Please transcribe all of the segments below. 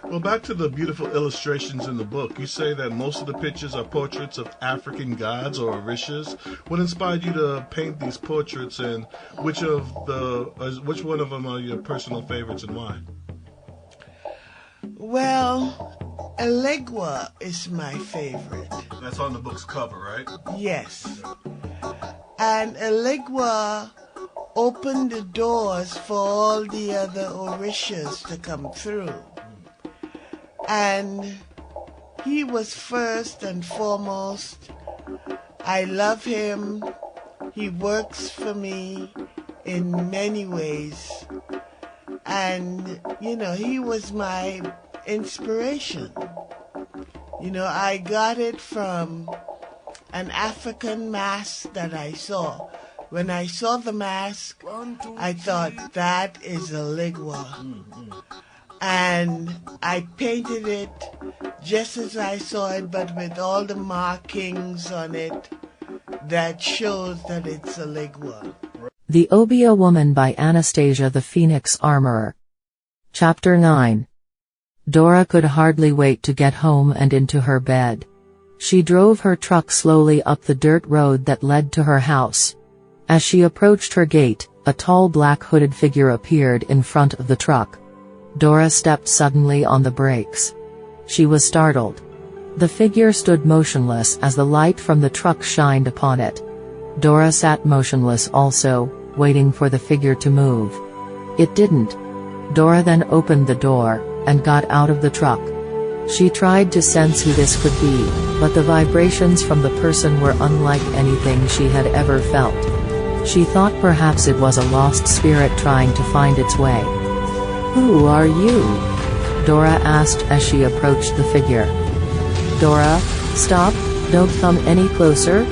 Well, back to the beautiful illustrations in the book. You say that most of the pictures are portraits of African gods or orishas. What inspired you to paint these portraits, and which one of them are your personal favorites and why? Well, Elegua is my favorite. That's on the book's cover, right? Yes. And Elegua opened the doors for all the other orishas to come through. And he was first and foremost. I love him. He works for me in many ways. And, he was my inspiration. I got it from an African mask that I saw. When I saw the mask, I thought, that is Elegua. And I painted it just as I saw it, but with all the markings on it that shows that it's Elegua. The Obeah Woman by Anastasia A Armourer. Chapter 9. Dora could hardly wait to get home and into her bed. She drove her truck slowly up the dirt road that led to her house. As she approached her gate, a tall black hooded figure appeared in front of the truck. Dora stepped suddenly on the brakes. She was startled. The figure stood motionless as the light from the truck shined upon it. Dora sat motionless also, waiting for the figure to move. It didn't. Dora then opened the door, and got out of the truck. She tried to sense who this could be, but the vibrations from the person were unlike anything she had ever felt. She thought perhaps it was a lost spirit trying to find its way. "Who are you?" Dora asked as she approached the figure. "Dora, stop, don't come any closer."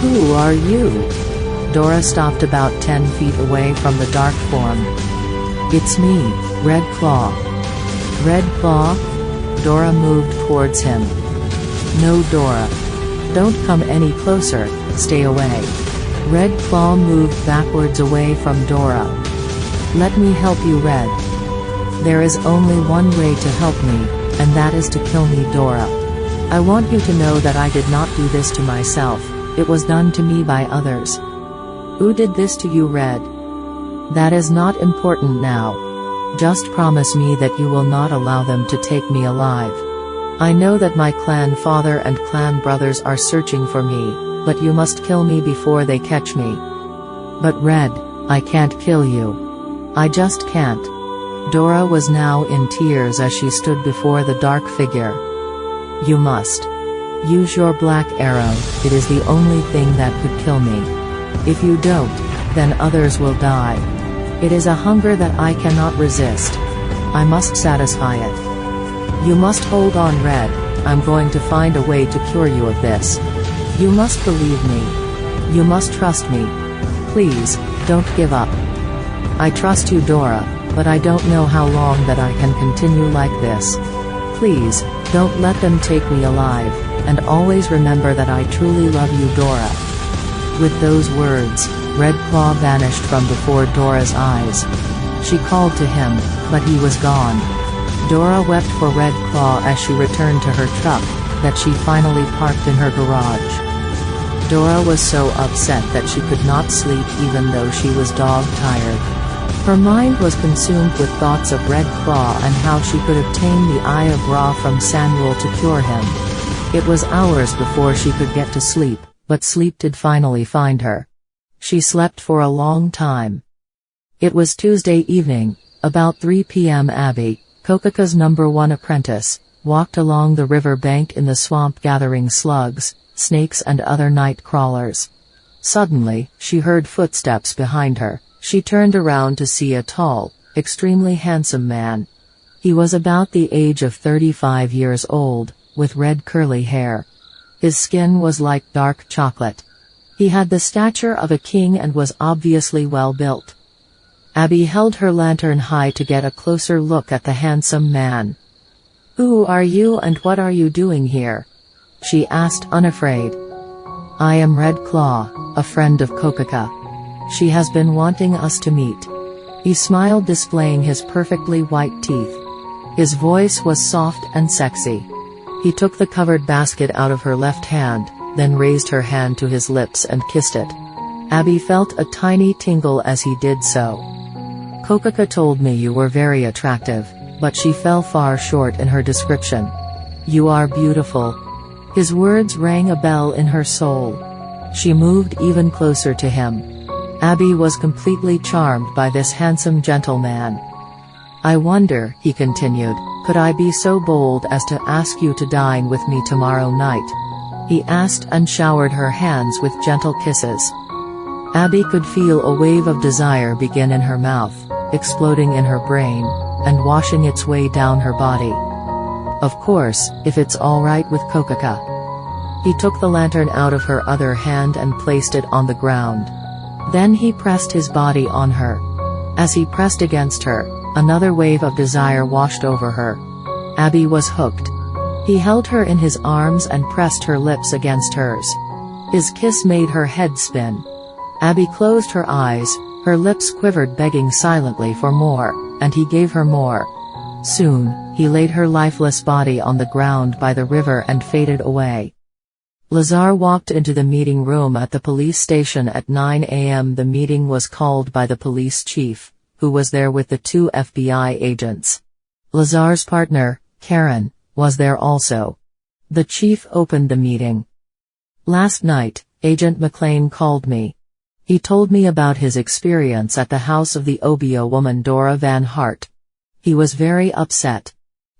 "Who are you?" Dora stopped about 10 feet away from the dark form. "It's me, Red Claw." "Red Claw?" Dora moved towards him. "No, Dora. Don't come any closer, stay away." Red Claw moved backwards away from Dora. "Let me help you, Red. There is only one way to help me, and that is to kill me, Dora. I want you to know that I did not do this to myself, it was done to me by others." "Who did this to you, Red?" "That is not important now. Just promise me that you will not allow them to take me alive. I know that my clan father and clan brothers are searching for me, but you must kill me before they catch me." "But Red, I can't kill you. I just can't." Dora was now in tears as she stood before the dark figure. "You must. Use your black arrow, it is the only thing that could kill me. If you don't, then others will die. It is a hunger that I cannot resist. I must satisfy it. You must hold on, Red, I'm going to find a way to cure you of this. You must believe me. You must trust me. Please, don't give up." "I trust you, Dora, but I don't know how long that I can continue like this. Please, don't let them take me alive, and always remember that I truly love you, Dora." With those words, Red Claw vanished from before Dora's eyes. She called to him, but he was gone. Dora wept for Red Claw as she returned to her truck, that she finally parked in her garage. Dora was so upset that she could not sleep even though she was dog-tired. Her mind was consumed with thoughts of Red Claw and how she could obtain the Eye of Ra from Samuel to cure him. It was hours before she could get to sleep, but sleep did finally find her. She slept for a long time. It was Tuesday evening, about 3 p.m. Abby, Kokaka's #1 apprentice, walked along the river bank in the swamp gathering slugs, snakes and other night crawlers. Suddenly, she heard footsteps behind her. She turned around to see a tall, extremely handsome man. He was about the age of 35 years old, with red curly hair. His skin was like dark chocolate. He had the stature of a king and was obviously well built. Abby held her lantern high to get a closer look at the handsome man. "Who are you and what are you doing here?" she asked, unafraid. "I am Red Claw, a friend of Kokaka. She has been wanting us to meet." He smiled, displaying his perfectly white teeth. His voice was soft and sexy. He took the covered basket out of her left hand, then raised her hand to his lips and kissed it. Abby felt a tiny tingle as he did so. "Kokaka told me you were very attractive, but she fell far short in her description. You are beautiful." His words rang a bell in her soul. She moved even closer to him. Abby was completely charmed by this handsome gentleman. "I wonder," he continued, "could I be so bold as to ask you to dine with me tomorrow night?" He asked and showered her hands with gentle kisses. Abby could feel a wave of desire begin in her mouth, exploding in her brain, and washing its way down her body. "Of course, if it's all right with Kokaka." He took the lantern out of her other hand and placed it on the ground. Then he pressed his body on her. As he pressed against her, another wave of desire washed over her. Abby was hooked. He held her in his arms and pressed her lips against hers. His kiss made her head spin. Abby closed her eyes, her lips quivered, begging silently for more, and he gave her more. Soon, he laid her lifeless body on the ground by the river and faded away. Lazar walked into the meeting room at the police station at 9 a.m. The meeting was called by the police chief, who was there with the 2 FBI agents. Lazar's partner, Karen, was there also. The chief opened the meeting. "Last night, Agent McLean called me. He told me about his experience at the house of the Obeah woman Dora Van Hart. He was very upset.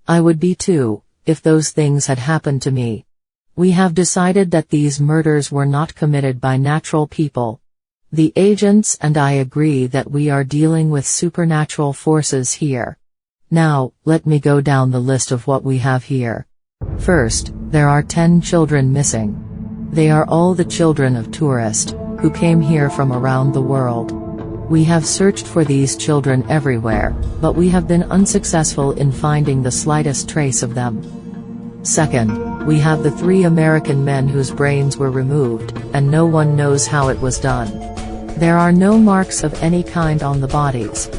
I would be too, if those things had happened to me. We have decided that these murders were not committed by natural people. The agents and I agree that we are dealing with supernatural forces here. Now, let me go down the list of what we have here. First, there are 10 children missing. They are all the children of tourists, who came here from around the world. We have searched for these children everywhere, but we have been unsuccessful in finding the slightest trace of them. Second, we have the 3 American men whose brains were removed, and no one knows how it was done. There are no marks of any kind on the bodies.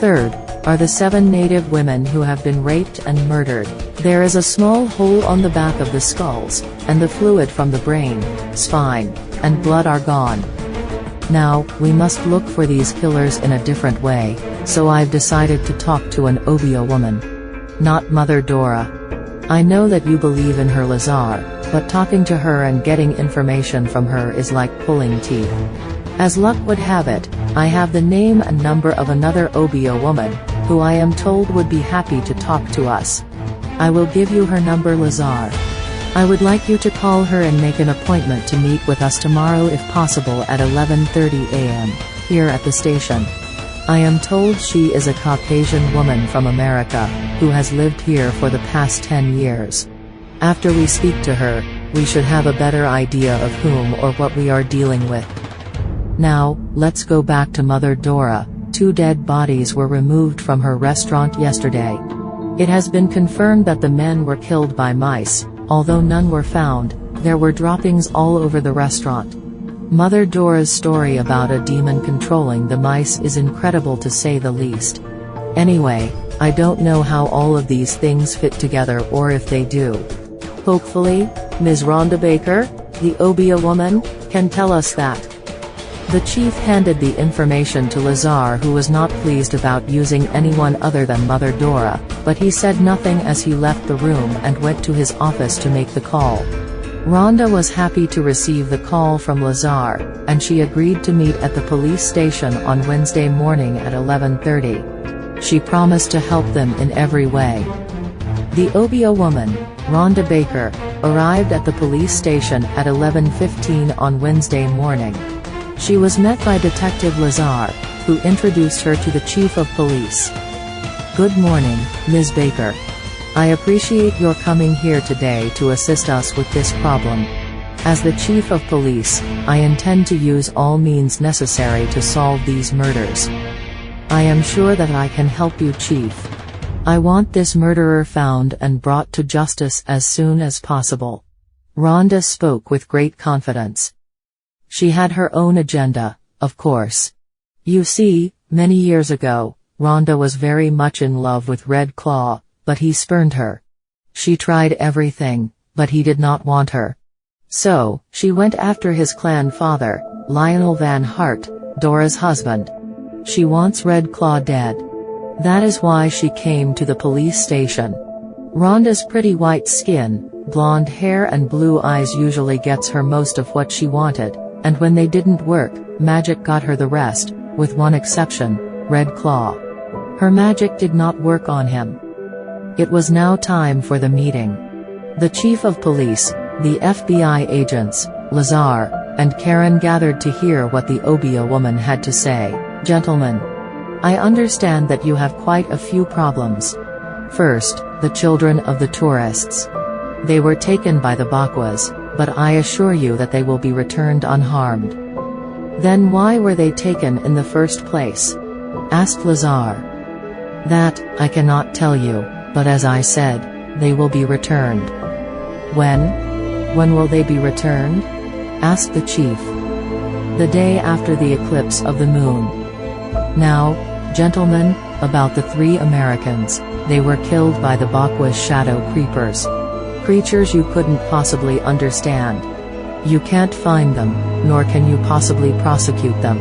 Third, are the 7 native women who have been raped and murdered. There is a small hole on the back of the skulls, and the fluid from the brain, spine, and blood are gone. Now, we must look for these killers in a different way, so I've decided to talk to an Obeah woman. Not Mother Dora. I know that you believe in her, Lazar, but talking to her and getting information from her is like pulling teeth. As luck would have it, I have the name and number of another Obeah woman, who I am told would be happy to talk to us. I will give you her number, Lazar. I would like you to call her and make an appointment to meet with us tomorrow if possible at 11:30 a.m., here at the station. I am told she is a Caucasian woman from America, who has lived here for the past 10 years. After we speak to her, we should have a better idea of whom or what we are dealing with. Now, let's go back to Mother Dora. 2 dead bodies were removed from her restaurant yesterday. It has been confirmed that the men were killed by mice. Although none were found, there were droppings all over the restaurant. Mother Dora's story about a demon controlling the mice is incredible to say the least. Anyway, I don't know how all of these things fit together or if they do. Hopefully, Ms. Rhonda Baker, the Obeah woman, can tell us that. The chief handed the information to Lazar, who was not pleased about using anyone other than Mother Dora, but he said nothing as he left the room and went to his office to make the call. Rhonda was happy to receive the call from Lazar, and she agreed to meet at the police station on Wednesday morning at 11:30. She promised to help them in every way. The Obeah woman, Rhonda Baker, arrived at the police station at 11:15 on Wednesday morning. She was met by Detective Lazar, who introduced her to the Chief of Police. "Good morning, Ms. Baker. I appreciate your coming here today to assist us with this problem. As the Chief of Police, I intend to use all means necessary to solve these murders." I am sure that I can help you, Chief. I want this murderer found and brought to justice as soon as possible. Rhonda spoke with great confidence. She had her own agenda, of course. You see, many years ago, Rhonda was very much in love with Red Claw, but he spurned her. She tried everything, but he did not want her. So, she went after his clan father, Lionel Van Hart, Dora's husband. She wants Red Claw dead. That is why she came to the police station. Rhonda's pretty white skin, blonde hair and blue eyes usually gets her most of what she wanted, and when they didn't work, magic got her the rest, with one exception, Red Claw. Her magic did not work on him. It was now time for the meeting. The chief of police, the FBI agents, Lazar, and Karen gathered to hear what the Obeah woman had to say. Gentlemen, I understand that you have quite a few problems. First, the children of the tourists. They were taken by the Bakwas, but I assure you that they will be returned unharmed. Then why were they taken in the first place? Asked Lazar. That, I cannot tell you, but as I said, they will be returned. When will they be returned? Asked the chief. The day after the eclipse of the moon. Now, gentlemen, about the 3 Americans, they were killed by the Bakwa's shadow creepers. Creatures you couldn't possibly understand. You can't find them, nor can you possibly prosecute them.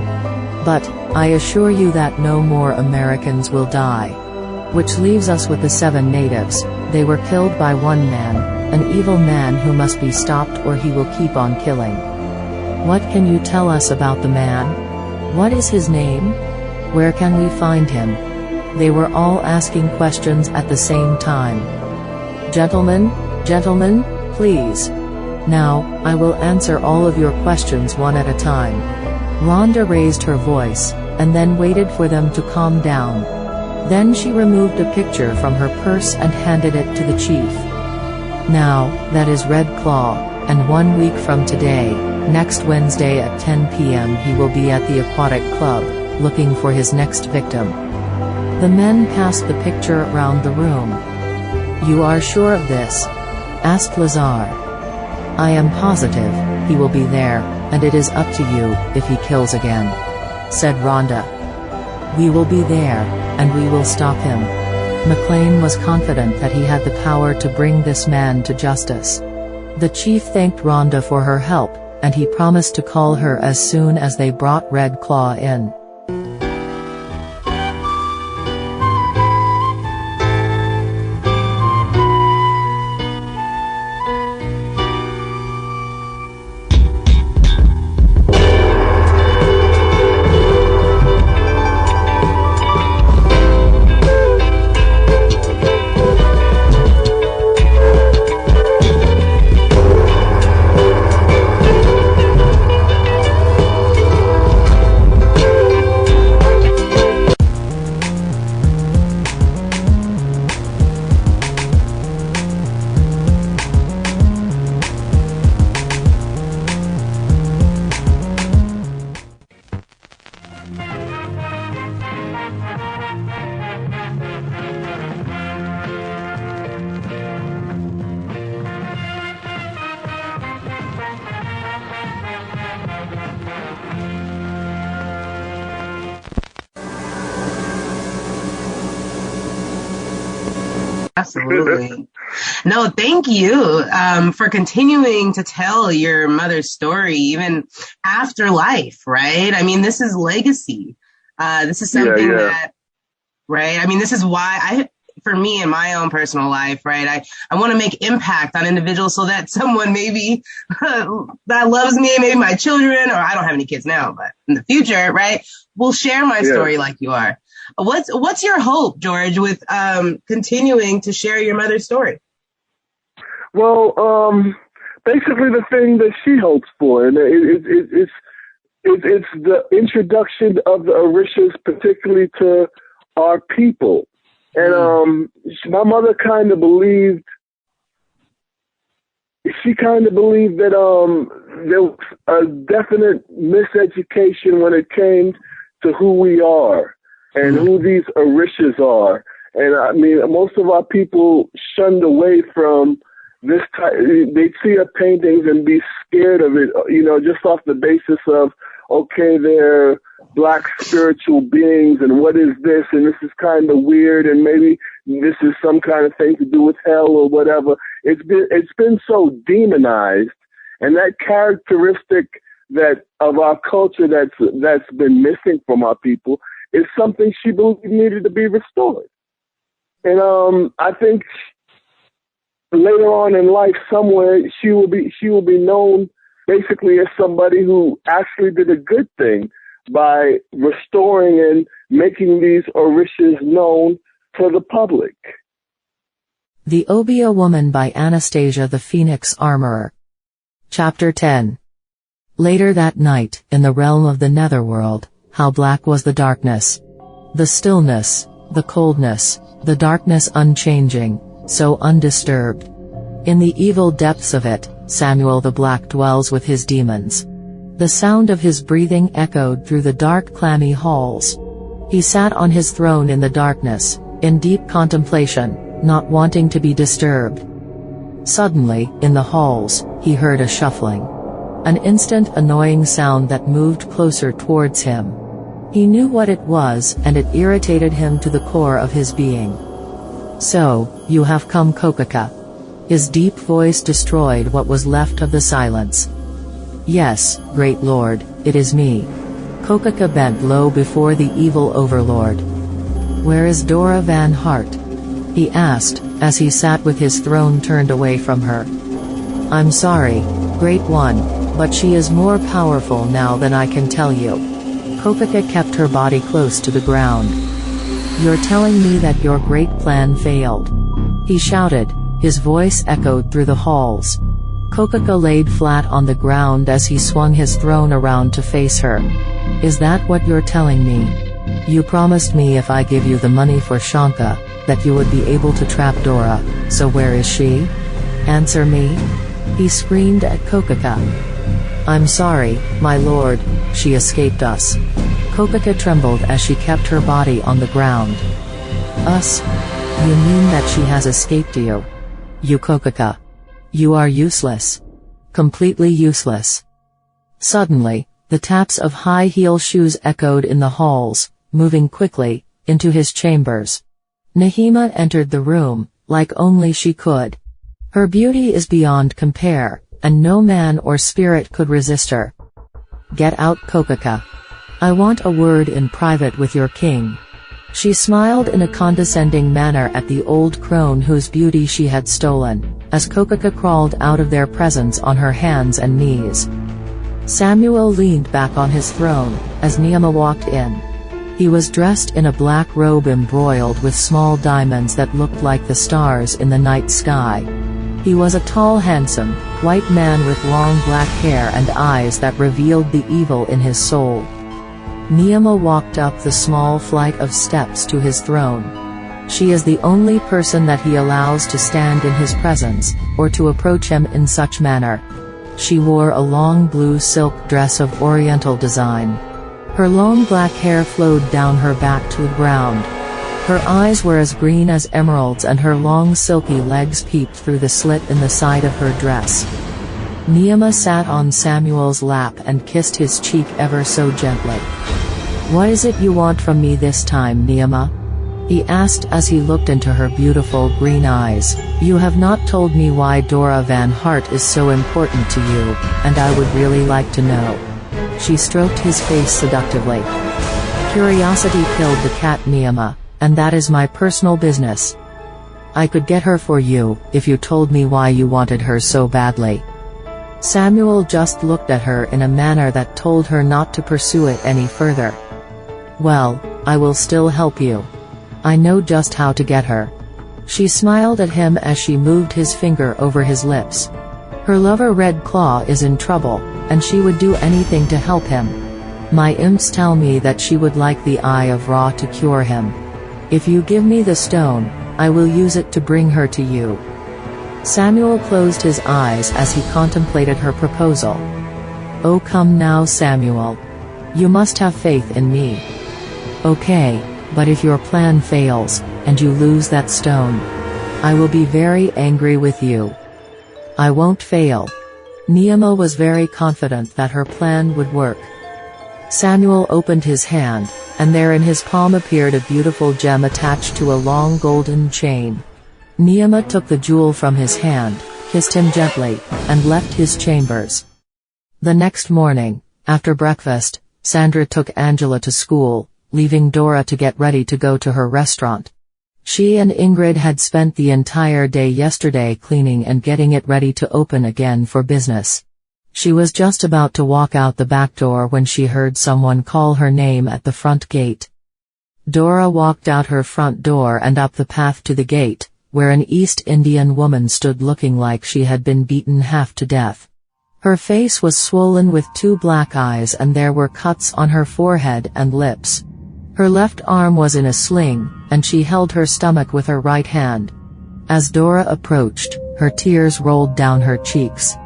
But, I assure you that no more Americans will die. Which leaves us with the 7 natives. They were killed by one man, an evil man who must be stopped or he will keep on killing. What can you tell us about the man? What is his name? Where can we find him? They were all asking questions at the same time. Gentlemen, please. Now, I will answer all of your questions one at a time. Rhonda raised her voice, and then waited for them to calm down. Then she removed a picture from her purse and handed it to the chief. Now, that is Red Claw, and 1 week from today, next Wednesday at 10 p.m. he will be at the Aquatic Club, looking for his next victim. The men passed the picture around the room. You are sure of this? Asked Lazar. I am positive, he will be there, and it is up to you, if he kills again. Said Rhonda. We will be there, and we will stop him. McLean was confident that he had the power to bring this man to justice. The chief thanked Rhonda for her help, and he promised to call her as soon as they brought Red Claw in. Absolutely. No, thank you for continuing to tell your mother's story, even after life, right? I mean, this is legacy. This is something that, right? I mean, this is why for me in my own personal life, right? I want to make impact on individuals so that someone maybe that loves me, maybe my children, or I don't have any kids now, but in the future, right? Will share my story like you are. What's your hope, George, with continuing to share your mother's story? Well, basically the thing that she hopes for, and it's the introduction of the Orishas, particularly to our people. And my mother kind of believed that there was a definite miseducation when it came to who we are. and who these Orishas are. And I mean, most of our people shunned away from this type. They'd see our paintings and be scared of it, just off the basis of, okay, they're black spiritual beings, and what is this? And this is kind of weird, and maybe this is some kind of thing to do with hell or whatever. It's been so demonized, and that characteristic that of our culture that's been missing from our people is something she believed needed to be restored. And I think later on in life, somewhere she will be known basically as somebody who actually did a good thing by restoring and making these Orishas known to the public. The Obeah Woman by Anastasia the Phoenix Armourer. Chapter 10. Later that night, in the realm of the netherworld, how black was the darkness. The stillness, the coldness, the darkness unchanging, so undisturbed. In the evil depths of it, Samuel the Black dwells with his demons. The sound of his breathing echoed through the dark clammy halls. He sat on his throne in the darkness, in deep contemplation, not wanting to be disturbed. Suddenly, in the halls, he heard a shuffling. An instant annoying sound that moved closer towards him. He knew what it was, and it irritated him to the core of his being. So, you have come, Kokaka. His deep voice destroyed what was left of the silence. Yes, great lord, it is me. Kokaka bent low before the evil overlord. Where is Dora Van Hart? He asked, as he sat with his throne turned away from her. I'm sorry, great one, but she is more powerful now than I can tell you. Kokaka kept her body close to the ground. You're telling me that your great plan failed? He shouted, his voice echoed through the halls. Kokaka laid flat on the ground as he swung his throne around to face her. Is that what you're telling me? You promised me if I give you the money for Shanka, that you would be able to trap Dora, so where is she? Answer me? He screamed at Kokaka. I'm sorry, my lord, she escaped us. Kokaka trembled as she kept her body on the ground. Us? You mean that she has escaped you? You Kokaka. You are useless. Completely useless. Suddenly, the taps of high heel shoes echoed in the halls, moving quickly, into his chambers. Nahima entered the room, like only she could. Her beauty is beyond compare, and no man or spirit could resist her. Get out, Kokaka. I want a word in private with your king. She smiled in a condescending manner at the old crone whose beauty she had stolen, as Kokaka crawled out of their presence on her hands and knees. Samuel leaned back on his throne, as Nehemiah walked in. He was dressed in a black robe embroidered with small diamonds that looked like the stars in the night sky. He was a tall, handsome, white man with long black hair and eyes that revealed the evil in his soul. Nehemiah walked up the small flight of steps to his throne. She is the only person that he allows to stand in his presence, or to approach him in such manner. She wore a long blue silk dress of oriental design. Her long black hair flowed down her back to the ground. Her eyes were as green as emeralds and her long silky legs peeped through the slit in the side of her dress. Nehemiah sat on Samuel's lap and kissed his cheek ever so gently. What is it you want from me this time, Nehemiah? He asked as he looked into her beautiful green eyes. You have not told me why Dora Van Hart is so important to you, and I would really like to know. She stroked his face seductively. Curiosity killed the cat, Nehemiah, and that is my personal business. I could get her for you, if you told me why you wanted her so badly. Samuel just looked at her in a manner that told her not to pursue it any further. Well, I will still help you. I know just how to get her. She smiled at him as she moved his finger over his lips. Her lover Red Claw is in trouble, and she would do anything to help him. My imps tell me that she would like the Eye of Ra to cure him. If you give me the stone, I will use it to bring her to you. Samuel closed his eyes as he contemplated her proposal. Oh, come now, Samuel. You must have faith in me. Okay, But if your plan fails, and you lose that stone, I will be very angry with you. I won't fail. Neema was very confident that her plan would work. Samuel opened his hand, and there in his palm appeared a beautiful gem attached to a long golden chain. Neema took the jewel from his hand, kissed him gently, and left his chambers. The next morning, after breakfast, Sandra took Angela to school, leaving Dora to get ready to go to her restaurant. She and Ingrid had spent the entire day yesterday cleaning and getting it ready to open again for business. She was just about to walk out the back door when she heard someone call her name at the front gate. Dora walked out her front door and up the path to the gate, where an East Indian woman stood looking like she had been beaten half to death. Her face was swollen with 2 black eyes and there were cuts on her forehead and lips. Her left arm was in a sling, and she held her stomach with her right hand. As Dora approached, her tears rolled down her cheeks.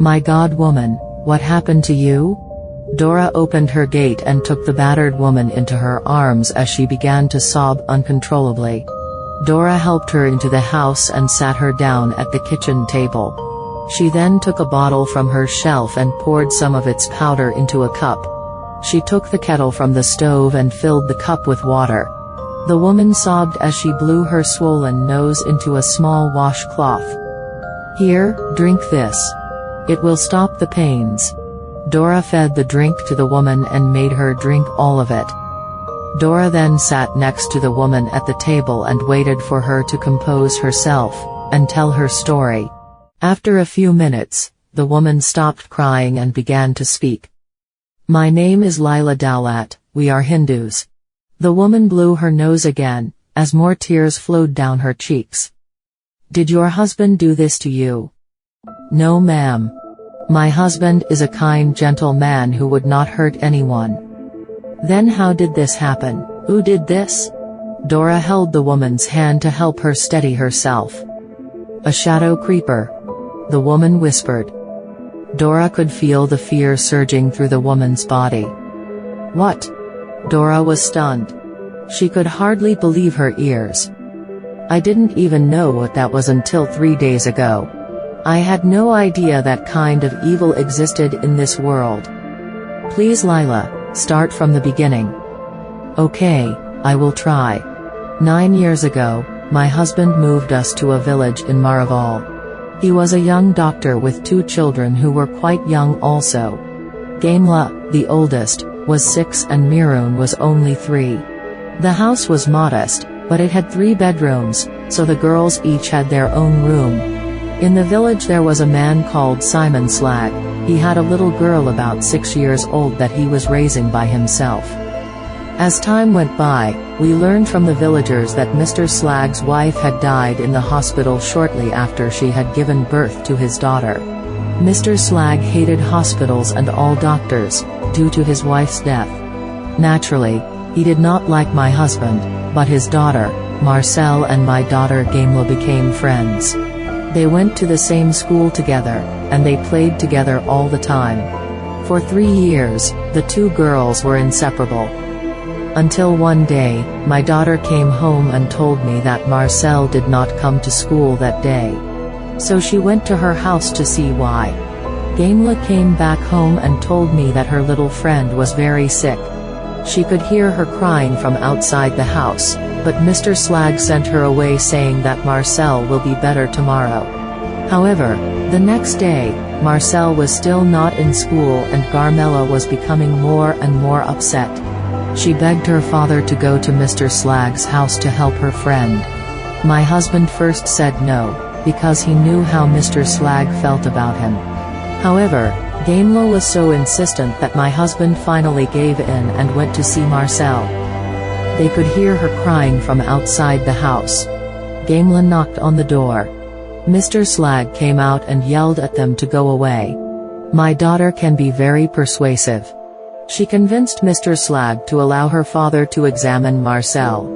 "My God, woman, what happened to you?" Dora opened her gate and took the battered woman into her arms as she began to sob uncontrollably. Dora helped her into the house and sat her down at the kitchen table. She then took a bottle from her shelf and poured some of its powder into a cup. She took the kettle from the stove and filled the cup with water. The woman sobbed as she blew her swollen nose into a small washcloth. "Here, drink this. It will stop the pains." Dora fed the drink to the woman and made her drink all of it. Dora then sat next to the woman at the table and waited for her to compose herself, and tell her story. After a few minutes, the woman stopped crying and began to speak. "My name is Lila Dowlat, we are Hindus." The woman blew her nose again, as more tears flowed down her cheeks. "Did your husband do this to you?" "No, ma'am. My husband is a kind, gentle man who would not hurt anyone." "Then how did this happen? Who did this?" Dora held the woman's hand to help her steady herself. "A shadow creeper," the woman whispered. Dora could feel the fear surging through the woman's body. "What?" Dora was stunned. She could hardly believe her ears. "I didn't even know what that was until 3 days ago. I had no idea that kind of evil existed in this world." "Please, Lila, start from the beginning." "Okay, I will try. 9 years ago, my husband moved us to a village in Maraval. He was a young doctor with 2 children who were quite young also. Gamla, the oldest, was 6 and Mirun was only 3. The house was modest, but it had 3 bedrooms, so the girls each had their own room. In the village there was a man called Simon Slag. He had a little girl about 6 years old that he was raising by himself. As time went by, we learned from the villagers that Mr. Slag's wife had died in the hospital shortly after she had given birth to his daughter. Mr. Slag hated hospitals and all doctors, due to his wife's death. Naturally, he did not like my husband, but his daughter, Marcel, and my daughter Gamla became friends. They went to the same school together, and they played together all the time. For 3 years, the 2 girls were inseparable. Until one day, my daughter came home and told me that Marcel did not come to school that day. So she went to her house to see why. Gamla came back home and told me that her little friend was very sick. She could hear her crying from outside the house, but Mr. Slag sent her away saying that Marcel will be better tomorrow. However, the next day, Marcel was still not in school and Carmela was becoming more and more upset. She begged her father to go to Mr. Slag's house to help her friend. My husband first said no, because he knew how Mr. Slag felt about him. However, Gamla was so insistent that my husband finally gave in and went to see Marcel. They could hear her crying from outside the house. Gamla knocked on the door. Mr. Slag came out and yelled at them to go away. My daughter can be very persuasive. She convinced Mr. Slag to allow her father to examine Marcel.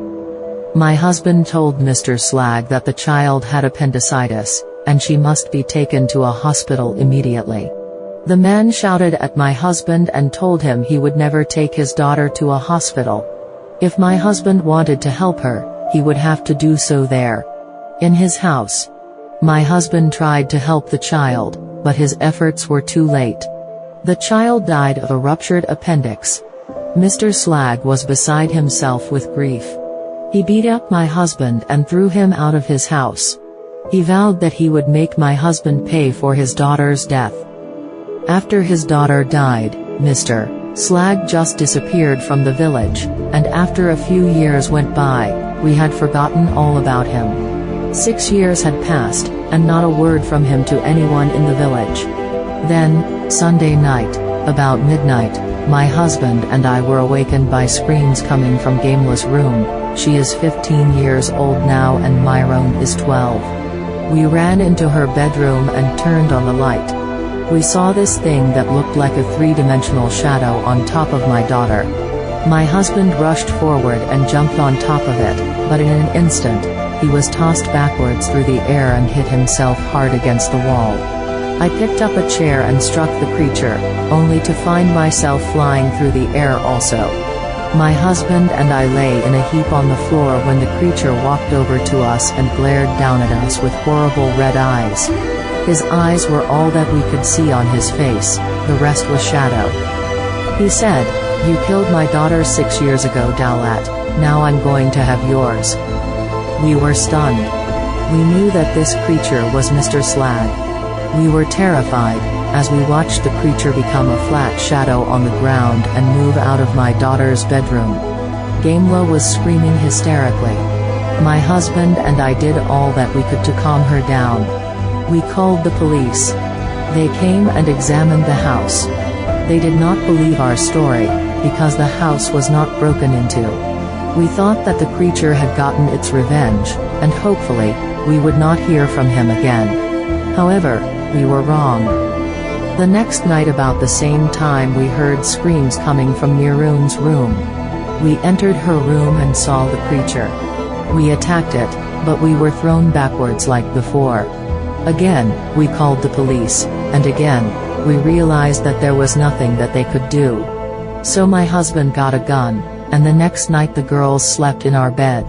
My husband told Mr. Slag that the child had appendicitis, and she must be taken to a hospital immediately. The man shouted at my husband and told him he would never take his daughter to a hospital. If my husband wanted to help her, he would have to do so there. In his house. My husband tried to help the child, but his efforts were too late. The child died of a ruptured appendix. Mr. Slag was beside himself with grief. He beat up my husband and threw him out of his house. He vowed that he would make my husband pay for his daughter's death. After his daughter died, Mr. Slag just disappeared from the village, and after a few years went by, we had forgotten all about him. 6 years had passed, and not a word from him to anyone in the village. Then, Sunday night, about midnight, my husband and I were awakened by screams coming from Gamela's room. She is 15 years old now and Myron is 12. We ran into her bedroom and turned on the light. We saw this thing that looked like a three-dimensional shadow on top of my daughter. My husband rushed forward and jumped on top of it, but in an instant, he was tossed backwards through the air and hit himself hard against the wall. I picked up a chair and struck the creature, only to find myself flying through the air also. My husband and I lay in a heap on the floor when the creature walked over to us and glared down at us with horrible red eyes. His eyes were all that we could see on his face, the rest was shadow. He said, "You killed my daughter 6 years ago, Dowlat, now I'm going to have yours." We were stunned. We knew that this creature was Mr. Slag. We were terrified, as we watched the creature become a flat shadow on the ground and move out of my daughter's bedroom. Gamela was screaming hysterically. My husband and I did all that we could to calm her down. We called the police. They came and examined the house. They did not believe our story, because the house was not broken into. We thought that the creature had gotten its revenge, and hopefully, we would not hear from him again. However, we were wrong. The next night about the same time we heard screams coming from Mirun's room. We entered her room and saw the creature. We attacked it, but we were thrown backwards like before. Again, we called the police, and again, we realized that there was nothing that they could do. So my husband got a gun, and the next night the girls slept in our bed.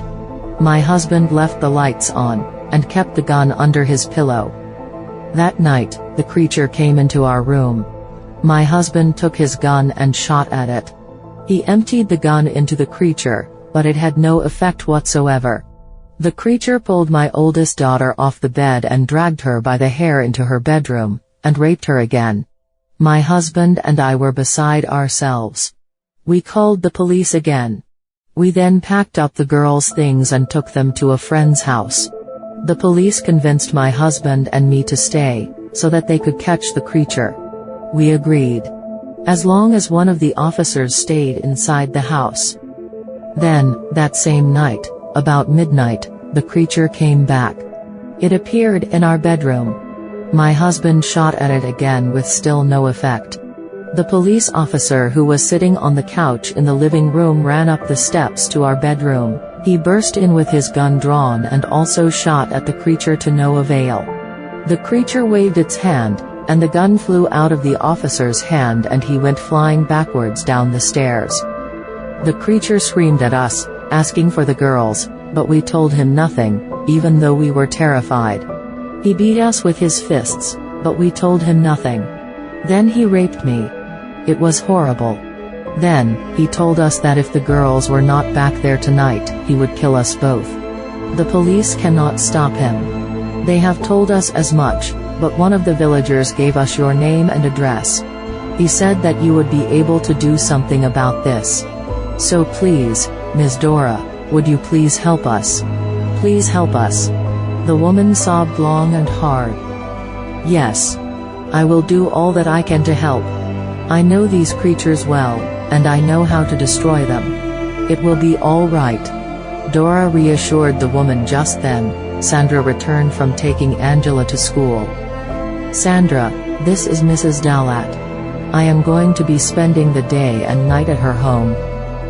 My husband left the lights on, and kept the gun under his pillow. That night, the creature came into our room. My husband took his gun and shot at it. He emptied the gun into the creature, but it had no effect whatsoever. The creature pulled my oldest daughter off the bed and dragged her by the hair into her bedroom, and raped her again. My husband and I were beside ourselves. We called the police again. We then packed up the girls' things and took them to a friend's house. The police convinced my husband and me to stay, so that they could catch the creature. We agreed. As long as one of the officers stayed inside the house. Then, that same night, about midnight, the creature came back. It appeared in our bedroom. My husband shot at it again with still no effect. The police officer who was sitting on the couch in the living room ran up the steps to our bedroom. He burst in with his gun drawn and also shot at the creature to no avail. The creature waved its hand, and the gun flew out of the officer's hand and he went flying backwards down the stairs. The creature screamed at us, asking for the girls, but we told him nothing, even though we were terrified. He beat us with his fists, but we told him nothing. Then he raped me. It was horrible. Then, he told us that if the girls were not back there tonight, he would kill us both. The police cannot stop him. They have told us as much, but one of the villagers gave us your name and address. He said that you would be able to do something about this. So please, Ms. Dora, would you please help us? Please help us. The woman sobbed long and hard. Yes. I will do all that I can to help. I know these creatures well, and I know how to destroy them. It will be all right. Dora reassured the woman. Just then, Sandra returned from taking Angela to school. Sandra, this is Mrs. Dowlat. I am going to be spending the day and night at her home.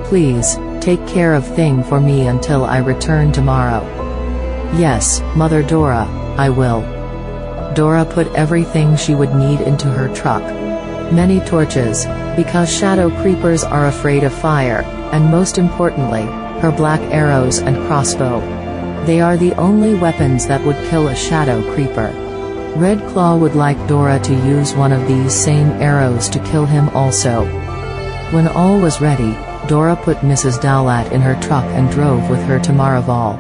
Please, take care of things for me until I return tomorrow. Yes, Mother Dora, I will. Dora put everything she would need into her truck. Many torches, because shadow creepers are afraid of fire, and most importantly, her black arrows and crossbow. They are the only weapons that would kill a shadow creeper. Red Claw would like Dora to use one of these same arrows to kill him also. When all was ready, Dora put Mrs. Dowlatt in her truck and drove with her to Maraval.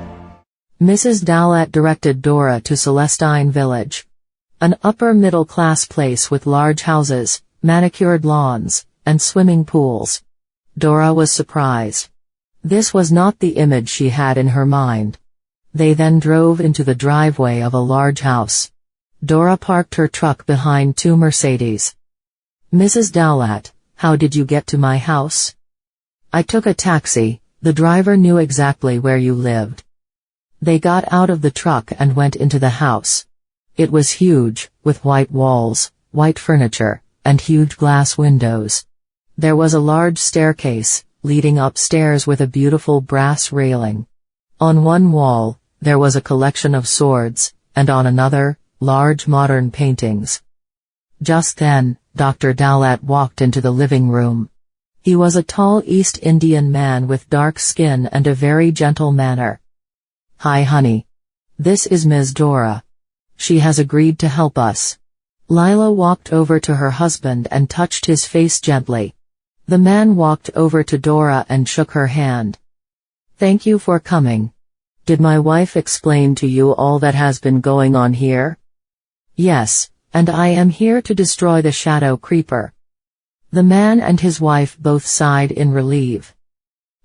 Mrs. Dowlatt directed Dora to Celestine Village, an upper-middle-class place with large houses, manicured lawns, and swimming pools. Dora was surprised. This was not the image she had in her mind. They then drove into the driveway of a large house. Dora parked her truck behind 2 Mercedes. "Mrs. Dowlatt, how did you get to my house?" "I took a taxi. The driver knew exactly where you lived." They got out of the truck and went into the house. It was huge, with white walls, white furniture, and huge glass windows. There was a large staircase, leading upstairs with a beautiful brass railing. On one wall, there was a collection of swords, and on another, large modern paintings. Just then, Dr. Dowlatt walked into the living room. He was a tall East Indian man with dark skin and a very gentle manner. "Hi honey. This is Ms. Dora. She has agreed to help us." Lila walked over to her husband and touched his face gently. The man walked over to Dora and shook her hand. "Thank you for coming. Did my wife explain to you all that has been going on here?" "Yes, and I am here to destroy the shadow creeper." The man and his wife both sighed in relief.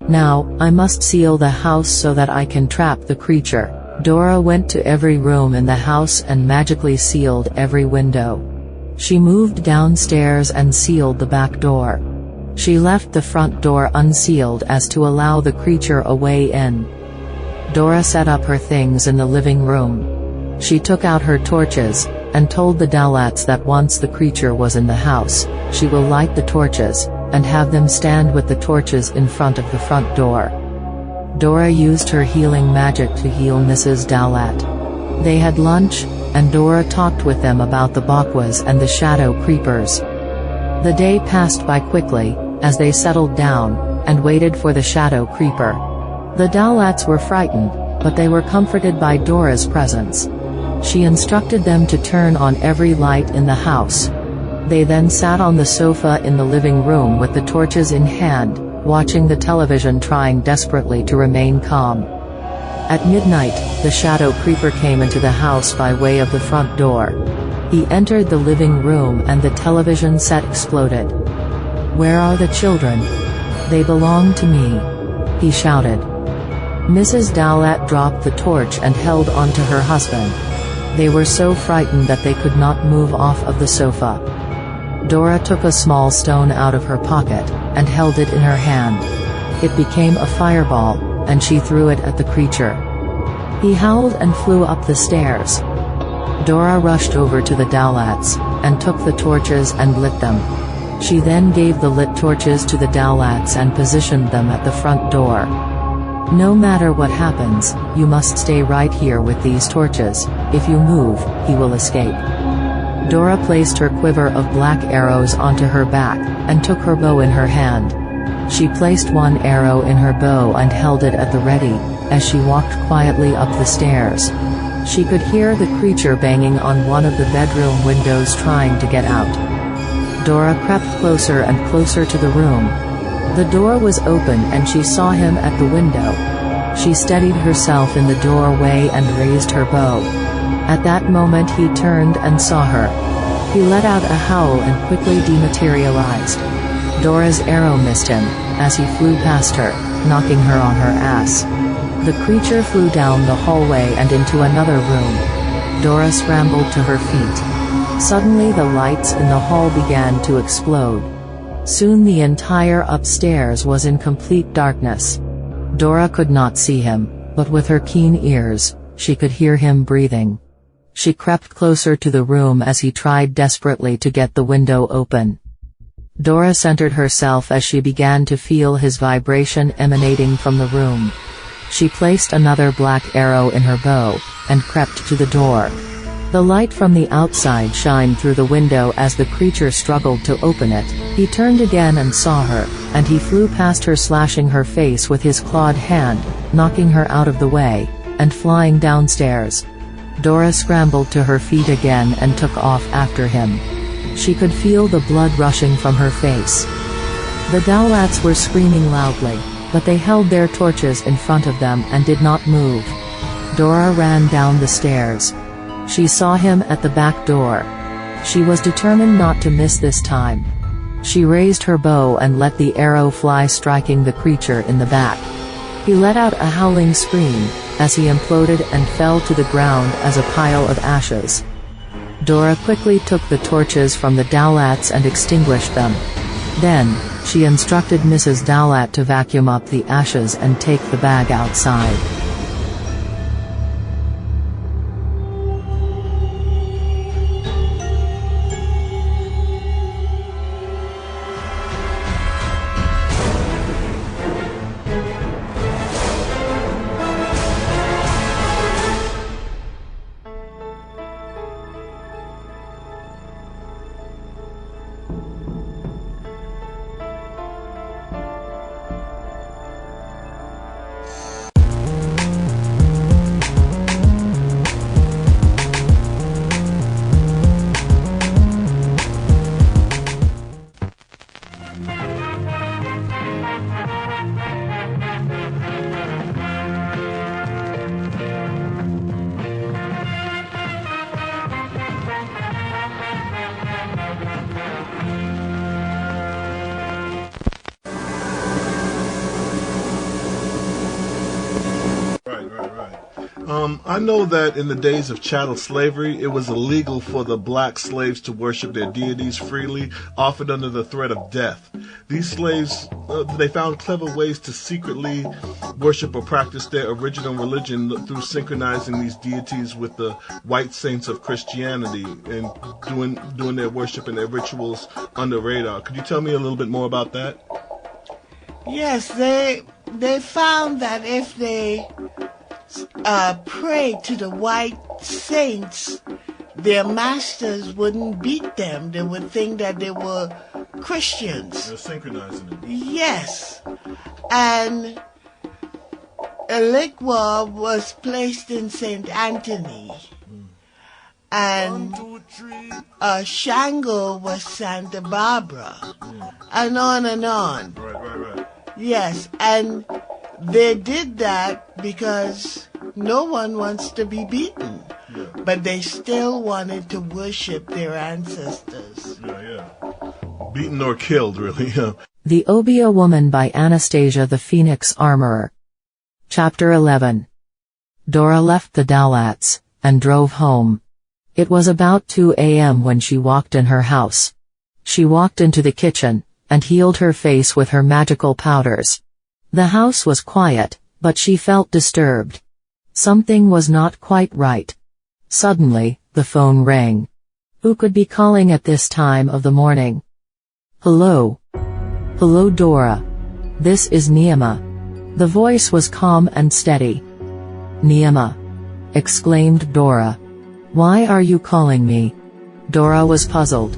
"Now, I must seal the house so that I can trap the creature." Dora went to every room in the house and magically sealed every window. She moved downstairs and sealed the back door. She left the front door unsealed as to allow the creature a way in. Dora set up her things in the living room. She took out her torches, and told the Dowlatts that once the creature was in the house, she will light the torches, and have them stand with the torches in front of the front door. Dora used her healing magic to heal Mrs. Dowlatt. They had lunch, and Dora talked with them about the Bakwas and the shadow creepers. The day passed by quickly, as they settled down, and waited for the shadow creeper. The Dowlatts were frightened, but they were comforted by Dora's presence. She instructed them to turn on every light in the house. They then sat on the sofa in the living room with the torches in hand, watching the television, trying desperately to remain calm. At midnight, the shadow creeper came into the house by way of the front door. He entered the living room and the television set exploded. "Where are the children? They belong to me," he shouted. Mrs. Dowlatt dropped the torch and held onto her husband. They were so frightened that they could not move off of the sofa. Dora took a small stone out of her pocket, and held it in her hand. It became a fireball, and she threw it at the creature. He howled and flew up the stairs. Dora rushed over to the Dowlatts, and took the torches and lit them. She then gave the lit torches to the Dowlatts and positioned them at the front door. "No matter what happens, you must stay right here with these torches. If you move, he will escape." Dora placed her quiver of black arrows onto her back, and took her bow in her hand. She placed one arrow in her bow and held it at the ready, as she walked quietly up the stairs. She could hear the creature banging on one of the bedroom windows trying to get out. Dora crept closer and closer to the room. The door was open and she saw him at the window. She steadied herself in the doorway and raised her bow. At that moment he turned and saw her. He let out a howl and quickly dematerialized. Dora's arrow missed him, as he flew past her, knocking her on her ass. The creature flew down the hallway and into another room. Dora scrambled to her feet. Suddenly the lights in the hall began to explode. Soon the entire upstairs was in complete darkness. Dora could not see him, but with her keen ears, she could hear him breathing. She crept closer to the room as he tried desperately to get the window open. Dora centered herself as she began to feel his vibration emanating from the room. She placed another black arrow in her bow, and crept to the door. The light from the outside shined through the window as the creature struggled to open it, He turned again and saw her, and he flew past her, slashing her face with his clawed hand, knocking her out of the way, and flying downstairs. Dora scrambled to her feet again and took off after him. She could feel the blood rushing from her face. The Dowlats were screaming loudly, but they held their torches in front of them and did not move. Dora ran down the stairs. She saw him at the back door. She was determined not to miss this time. She raised her bow and let the arrow fly, striking the creature in the back. He let out a howling scream, as he imploded and fell to the ground as a pile of ashes. Dora quickly took the torches from the Dowlats and extinguished them. Then, she instructed Mrs. Dowlat to vacuum up the ashes and take the bag outside. I know that in the days of chattel slavery, it was illegal for the black slaves to worship their deities freely, often under the threat of death. These slaves, they found clever ways to secretly worship or practice their original religion through synchronizing these deities with the white saints of Christianity and doing their worship and their rituals under radar. Could you tell me a little bit more about that? Yes, they found that if they prayed to the white saints, their masters wouldn't beat them. They would think that they were Christians. They're synchronizing it. Yes. And Eligwa was placed in St. Anthony. And Shango was Santa Barbara. And on and on. Right. Yes, and they did that because no one wants to be beaten. Yeah. But they still wanted to worship their ancestors. Yeah. Beaten or killed, really. The Obeah Woman by Anastasia the Phoenix Armourer. Chapter 11. Dora left the Dowlats and drove home. It was about 2 a.m. when she walked in her house. She walked into the kitchen and healed her face with her magical powders. The house was quiet, but she felt disturbed. Something was not quite right. Suddenly, the phone rang. Who could be calling at this time of the morning? Hello? Hello, Dora. This is Neema. The voice was calm and steady. Neema, exclaimed Dora. Why are you calling me? Dora was puzzled.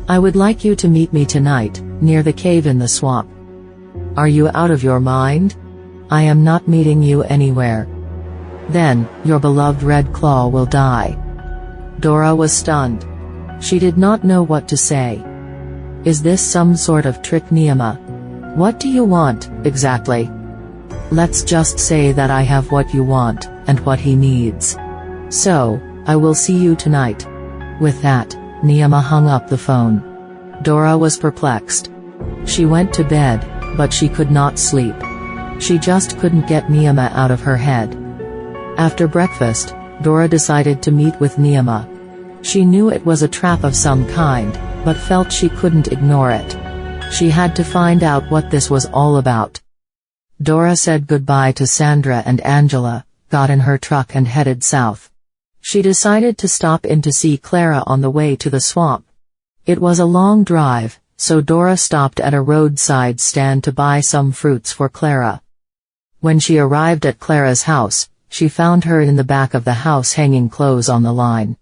I would like you to meet me tonight, near the cave in the swamp. Are you out of your mind? I am not meeting you anywhere. Then, your beloved Red Claw will die. Dora was stunned. She did not know what to say. Is this some sort of trick, Neema? What do you want, exactly? Let's just say that I have what you want, and what he needs. So, I will see you tonight. With that, Neema hung up the phone. Dora was perplexed. She went to bed, but she could not sleep. She just couldn't get Neema out of her head. After breakfast, Dora decided to meet with Neema. She knew it was a trap of some kind, but felt she couldn't ignore it. She had to find out what this was all about. Dora said goodbye to Sandra and Angela, got in her truck and headed south. She decided to stop in to see Clara on the way to the swamp. It was a long drive, so Dora stopped at a roadside stand to buy some fruits for Clara. When she arrived at Clara's house, she found her in the back of the house hanging clothes on the line.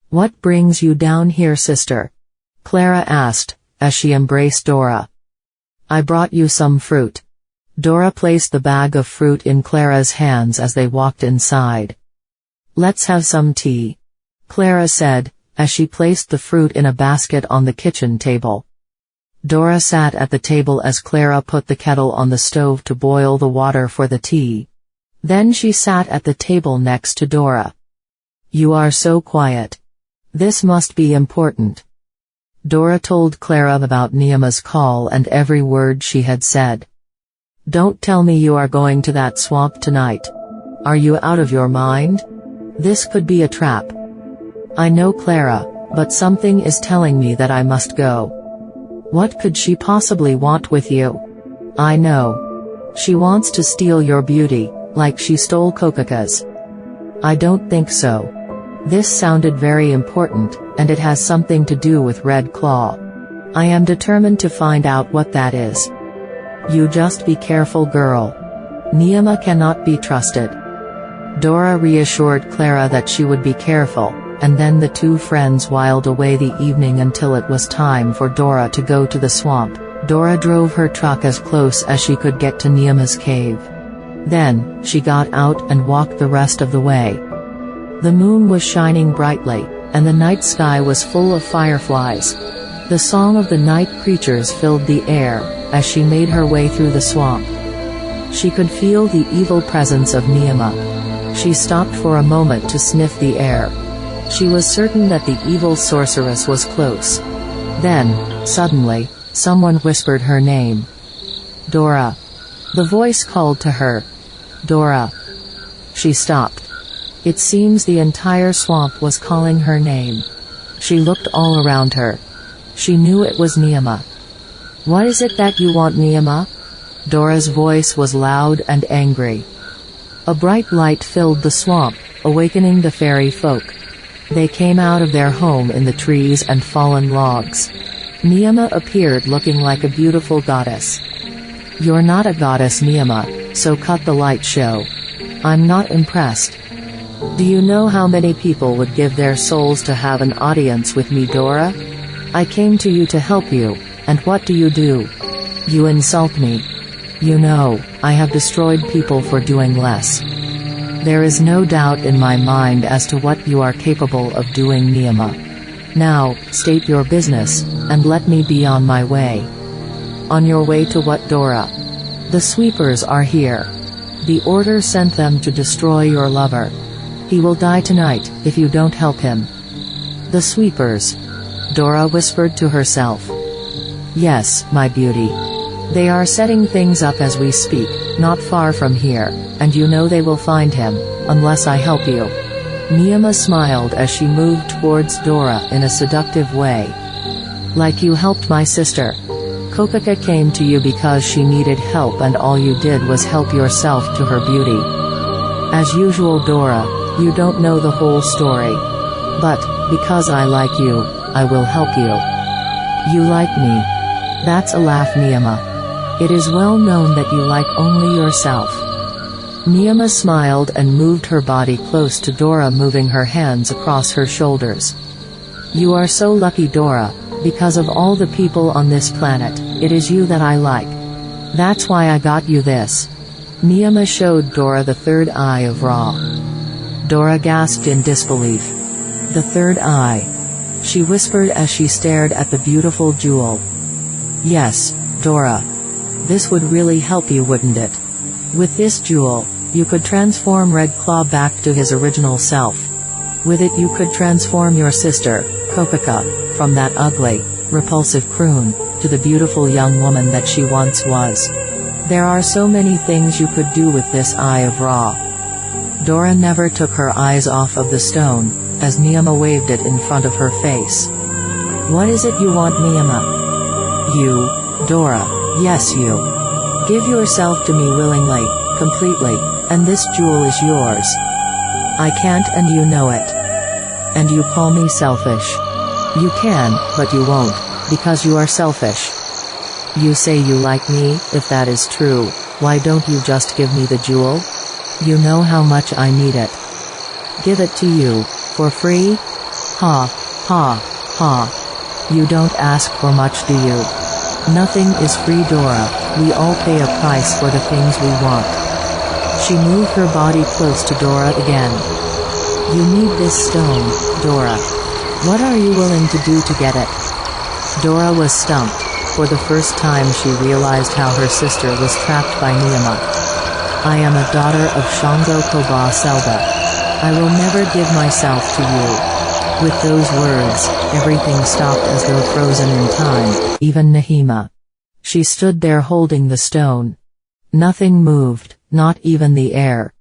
What brings you down here, sister? Clara asked, as she embraced Dora. "I brought you some fruit." Dora placed the bag of fruit in Clara's hands as they walked inside. "Let's have some tea," Clara said, as she placed the fruit in a basket on the kitchen table. Dora sat at the table as Clara put the kettle on the stove to boil the water for the tea. Then she sat at the table next to Dora. "You are so quiet. This must be important." Dora told Clara about Niama's call and every word she had said. "Don't tell me you are going to that swamp tonight. Are you out of your mind? This could be a trap." "I know, Clara, but something is telling me that I must go." "What could she possibly want with you?" "I know. She wants to steal your beauty, like she stole Kokaka's." "I don't think so. This sounded very important, and it has something to do with Red Claw. I am determined to find out what that is." "You just be careful, girl. Niama cannot be trusted." Dora reassured Clara that she would be careful, and then the two friends whiled away the evening until it was time for Dora to go to the swamp. Dora drove her truck as close as she could get to Niama's cave. Then, she got out and walked the rest of the way. The moon was shining brightly, and the night sky was full of fireflies. The song of the night creatures filled the air, as she made her way through the swamp. She could feel the evil presence of Niama. She stopped for a moment to sniff the air. She was certain that the evil sorceress was close. Then, suddenly, someone whispered her name. "Dora." The voice called to her. "Dora." She stopped. It seems the entire swamp was calling her name. She looked all around her. She knew it was Niama. "What is it that you want, Niama?" Dora's voice was loud and angry. A bright light filled the swamp, awakening the fairy folk. They came out of their home in the trees and fallen logs. Niama appeared looking like a beautiful goddess. "You're not a goddess, Niama, so cut the light show. I'm not impressed. Do you know how many people would give their souls to have an audience with me, Dora? I came to you to help you, and what do? You insult me. You know, I have destroyed people for doing less. There is no doubt in my mind as to what you are capable of doing, Niama. Now, state your business, and let me be on my way." "On your way to what, Dora?" "The sweepers are here. The order sent them to destroy your lover. He will die tonight, if you don't help him." "The sweepers?" Dora whispered to herself. "Yes, my beauty. They are setting things up as we speak, not far from here, and you know they will find him, unless I help you." Niama smiled as she moved towards Dora in a seductive way. "Like you helped my sister. Kokaka came to you because she needed help and all you did was help yourself to her beauty. As usual, Dora, you don't know the whole story. But, because I like you, I will help you." "You like me? That's a laugh, Niama. It is well known that you like only yourself." Niama smiled and moved her body close to Dora, moving her hands across her shoulders. "You are so lucky, Dora. Because of all the people on this planet, it is you that I like. That's why I got you this." Niama showed Dora the third eye of Ra. Dora gasped in disbelief. "The third eye?" she whispered as she stared at the beautiful jewel. "Yes, Dora. This would really help you, wouldn't it? With this jewel, you could transform Red Claw back to his original self. With it you could transform your sister, Kokaka, from that ugly, repulsive croon, to the beautiful young woman that she once was. There are so many things you could do with this Eye of Ra." Dora never took her eyes off of the stone, as Niama waved it in front of her face. "What is it you want, Niama?" "You, Dora, yes you. Give yourself to me willingly, completely, and this jewel is yours. I can't, and you know it. And you call me selfish. You can, but you won't, because you are selfish. You say you like me. If that is true, why don't you just give me the jewel? You know how much I need it. Give it to you, for free? Ha, ha, ha." You don't ask for much, do you? Nothing is free, Dora. We all pay a price for the things we want. She moved her body close to Dora again. You need this stone, Dora. What are you willing to do to get it? Dora was stumped. For the first time she realized how her sister was trapped by Niama. I am a daughter of Shango Koba Selba. I will never give myself to you. With those words, everything stopped as though frozen in time, even Nahima. She stood there holding the stone. Nothing moved, not even the air.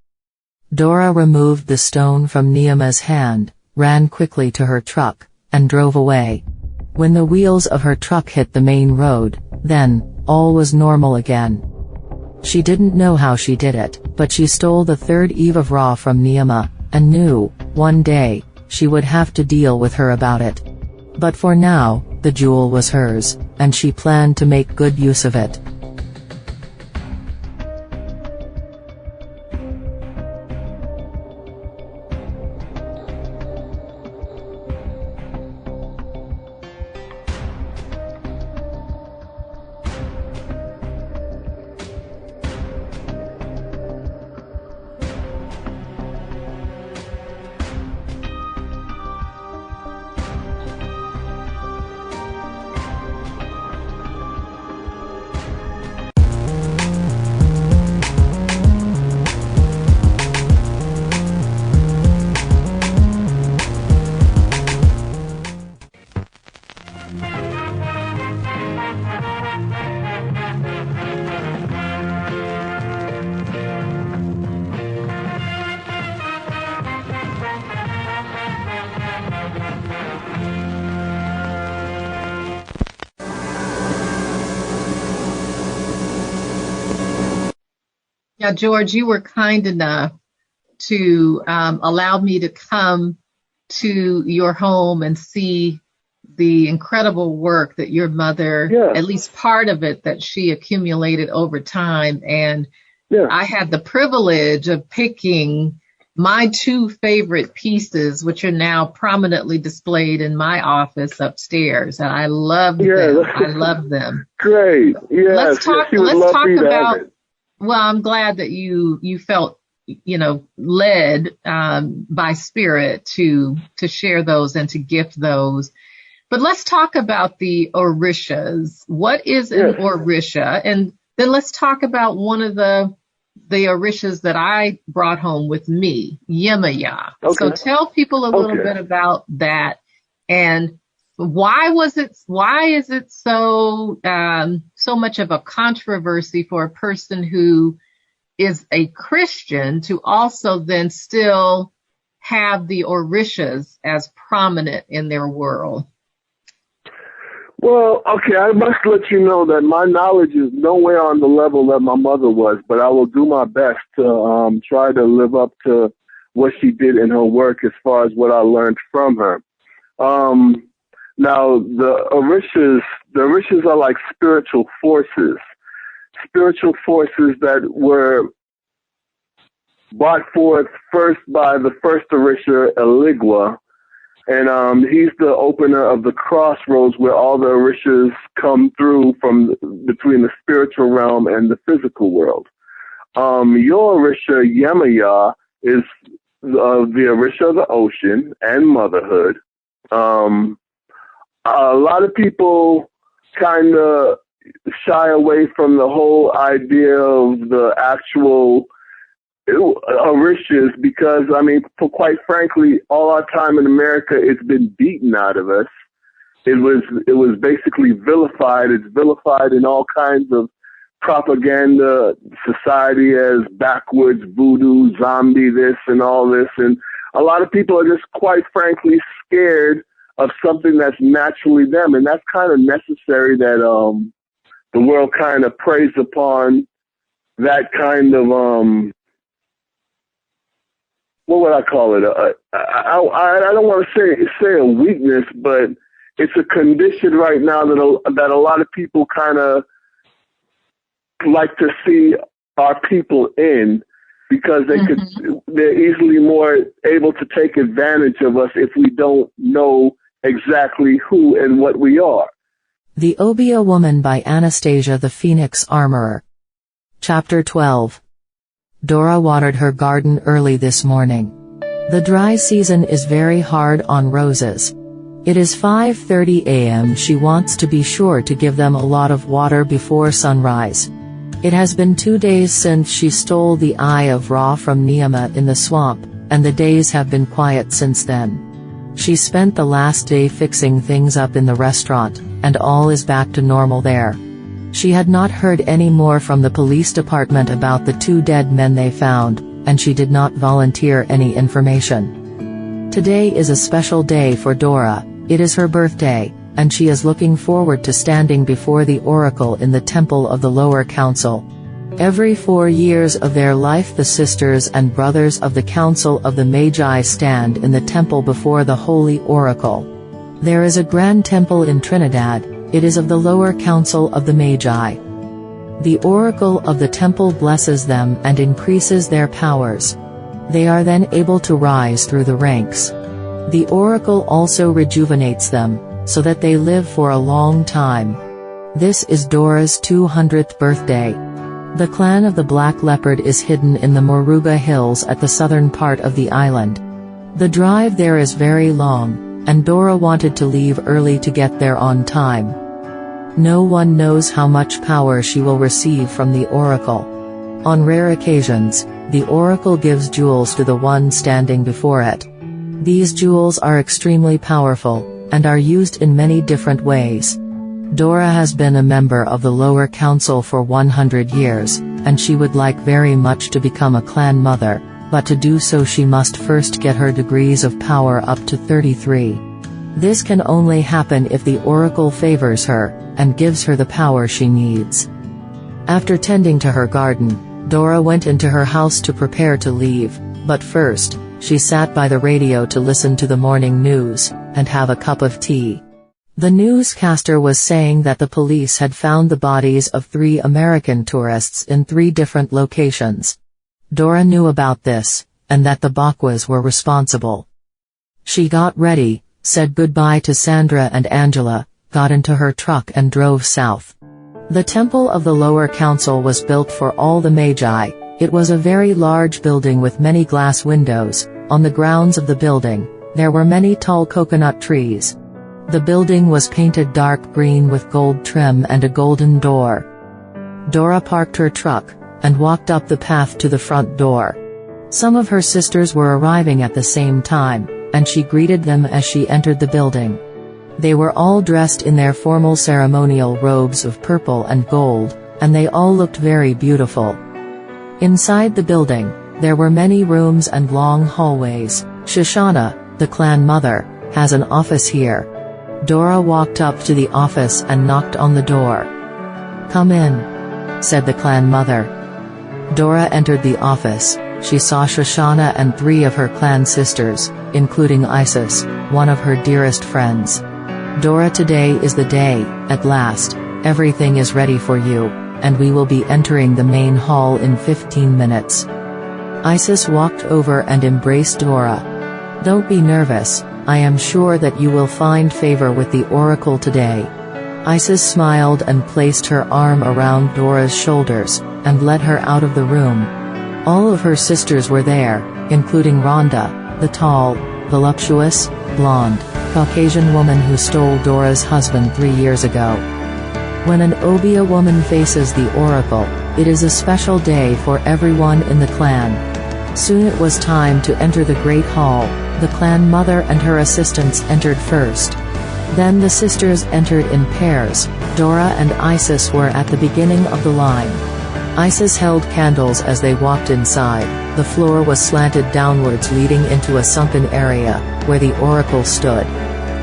Dora removed the stone from Niama's hand, ran quickly to her truck, and drove away. When the wheels of her truck hit the main road, then, all was normal again. She didn't know how she did it, but she stole the third Eve of Ra from Niama, and knew, one day, she would have to deal with her about it. But for now, the jewel was hers, and she planned to make good use of it. Now, George, you were kind enough to allow me to come to your home and see the incredible work that your mother, at least part of it, that she accumulated over time. And I had the privilege of picking my two favorite pieces, which are now prominently displayed in my office upstairs. And I love them. I love them. Great. Yes. Let's talk about, well, I'm glad that you felt, led by spirit to share those and to gift those. But let's talk about the orishas. What is an orisha? And then let's talk about one of the orishas that I brought home with me, Yemaya. Okay. So tell people a little bit about that, and why is it so much of a controversy for a person who is a Christian to also then still have the orishas as prominent in their world? Well, okay, I must let you know that my knowledge is nowhere on the level that my mother was, but I will do my best to try to live up to what she did in her work as far as what I learned from her. Now, the orishas are like spiritual forces that were brought forth first by the first orisha, Eligwa, and he's the opener of the crossroads where all the orishas come through from between the spiritual realm and the physical world. Your orisha, Yemaya, is the orisha of the ocean and motherhood. A lot of people kind of shy away from the whole idea of the actual orishas because, for quite frankly, all our time in America, it's been beaten out of us. It was basically vilified. It's vilified in all kinds of propaganda, society as backwards, voodoo, zombie, this and all this. And a lot of people are just quite frankly scared of something that's naturally them. And that's kind of necessary that the world kind of preys upon that kind of, what would I call it? I don't want to say a weakness, but it's a condition right now that a lot of people kind of like to see our people in, because they're easily more able to take advantage of us if we don't know exactly who and what we are. The Obeah Woman by Anastasia the Phoenix Armourer. Chapter 12. Dora watered her garden early this morning. The dry season is very hard on roses. It is 5:30 a.m. She wants to be sure to give them a lot of water before sunrise. It has been 2 days since she stole the eye of Ra from Niamh in the swamp, and the days have been quiet since then. She spent the last day fixing things up in the restaurant, and all is back to normal there. She had not heard any more from the police department about the 2 dead men they found, and she did not volunteer any information. Today is a special day for Dora. It is her birthday, and she is looking forward to standing before the oracle in the temple of the lower council. Every 4 years of their life the sisters and brothers of the council of the Magi stand in the temple before the holy oracle. There is a grand temple in Trinidad. It is of the lower council of the Magi. The oracle of the temple blesses them and increases their powers. They are then able to rise through the ranks. The oracle also rejuvenates them, so that they live for a long time. This is Dora's 200th birthday. The clan of the Black Leopard is hidden in the Moruga Hills at the southern part of the island. The drive there is very long, and Dora wanted to leave early to get there on time. No one knows how much power she will receive from the oracle. On rare occasions, the oracle gives jewels to the one standing before it. These jewels are extremely powerful, and are used in many different ways. Dora has been a member of the lower council for 100 years, and she would like very much to become a clan mother, but to do so she must first get her degrees of power up to 33. This can only happen if the oracle favors her, and gives her the power she needs. After tending to her garden, Dora went into her house to prepare to leave, but first, she sat by the radio to listen to the morning news, and have a cup of tea. The newscaster was saying that the police had found the bodies of 3 American tourists in 3 different locations. Dora knew about this, and that the Bakwas were responsible. She got ready, said goodbye to Sandra and Angela, got into her truck and drove south. The temple of the lower council was built for all the Magi. It was a very large building with many glass windows. On the grounds of the building, there were many tall coconut trees. The building was painted dark green with gold trim and a golden door. Dora parked her truck, and walked up the path to the front door. Some of her sisters were arriving at the same time, and she greeted them as she entered the building. They were all dressed in their formal ceremonial robes of purple and gold, and they all looked very beautiful. Inside the building, there were many rooms and long hallways. Shoshana, the clan mother, has an office here. Dora walked up to the office and knocked on the door. "Come in," said the clan mother. Dora entered the office. She saw Shoshana and 3 of her clan sisters, including Isis, one of her dearest friends. "Dora, today is the day, at last. Everything is ready for you, and we will be entering the main hall in 15 minutes. Isis walked over and embraced Dora. "Don't be nervous, I am sure that you will find favor with the oracle today." Isis smiled and placed her arm around Dora's shoulders, and led her out of the room. All of her sisters were there, including Rhonda, the tall, voluptuous, blonde, Caucasian woman who stole Dora's husband 3 years ago. When an Obeah woman faces the oracle, it is a special day for everyone in the clan. Soon it was time to enter the great hall. The clan mother and her assistants entered first. Then the sisters entered in pairs. Dora and Isis were at the beginning of the line. Isis held candles as they walked inside. The floor was slanted downwards, leading into a sunken area, where the oracle stood.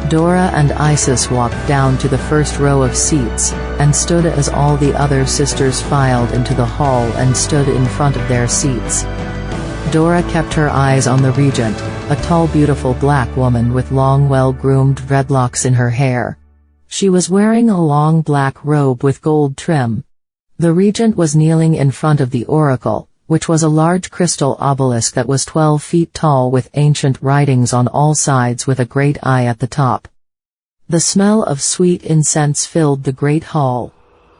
Dora and Isis walked down to the first row of seats, and stood as all the other sisters filed into the hall and stood in front of their seats. Dora kept her eyes on the regent, a tall beautiful black woman with long well-groomed dreadlocks in her hair. She was wearing a long black robe with gold trim. The regent was kneeling in front of the oracle, which was a large crystal obelisk that was 12 feet tall with ancient writings on all sides with a great eye at the top. The smell of sweet incense filled the great hall.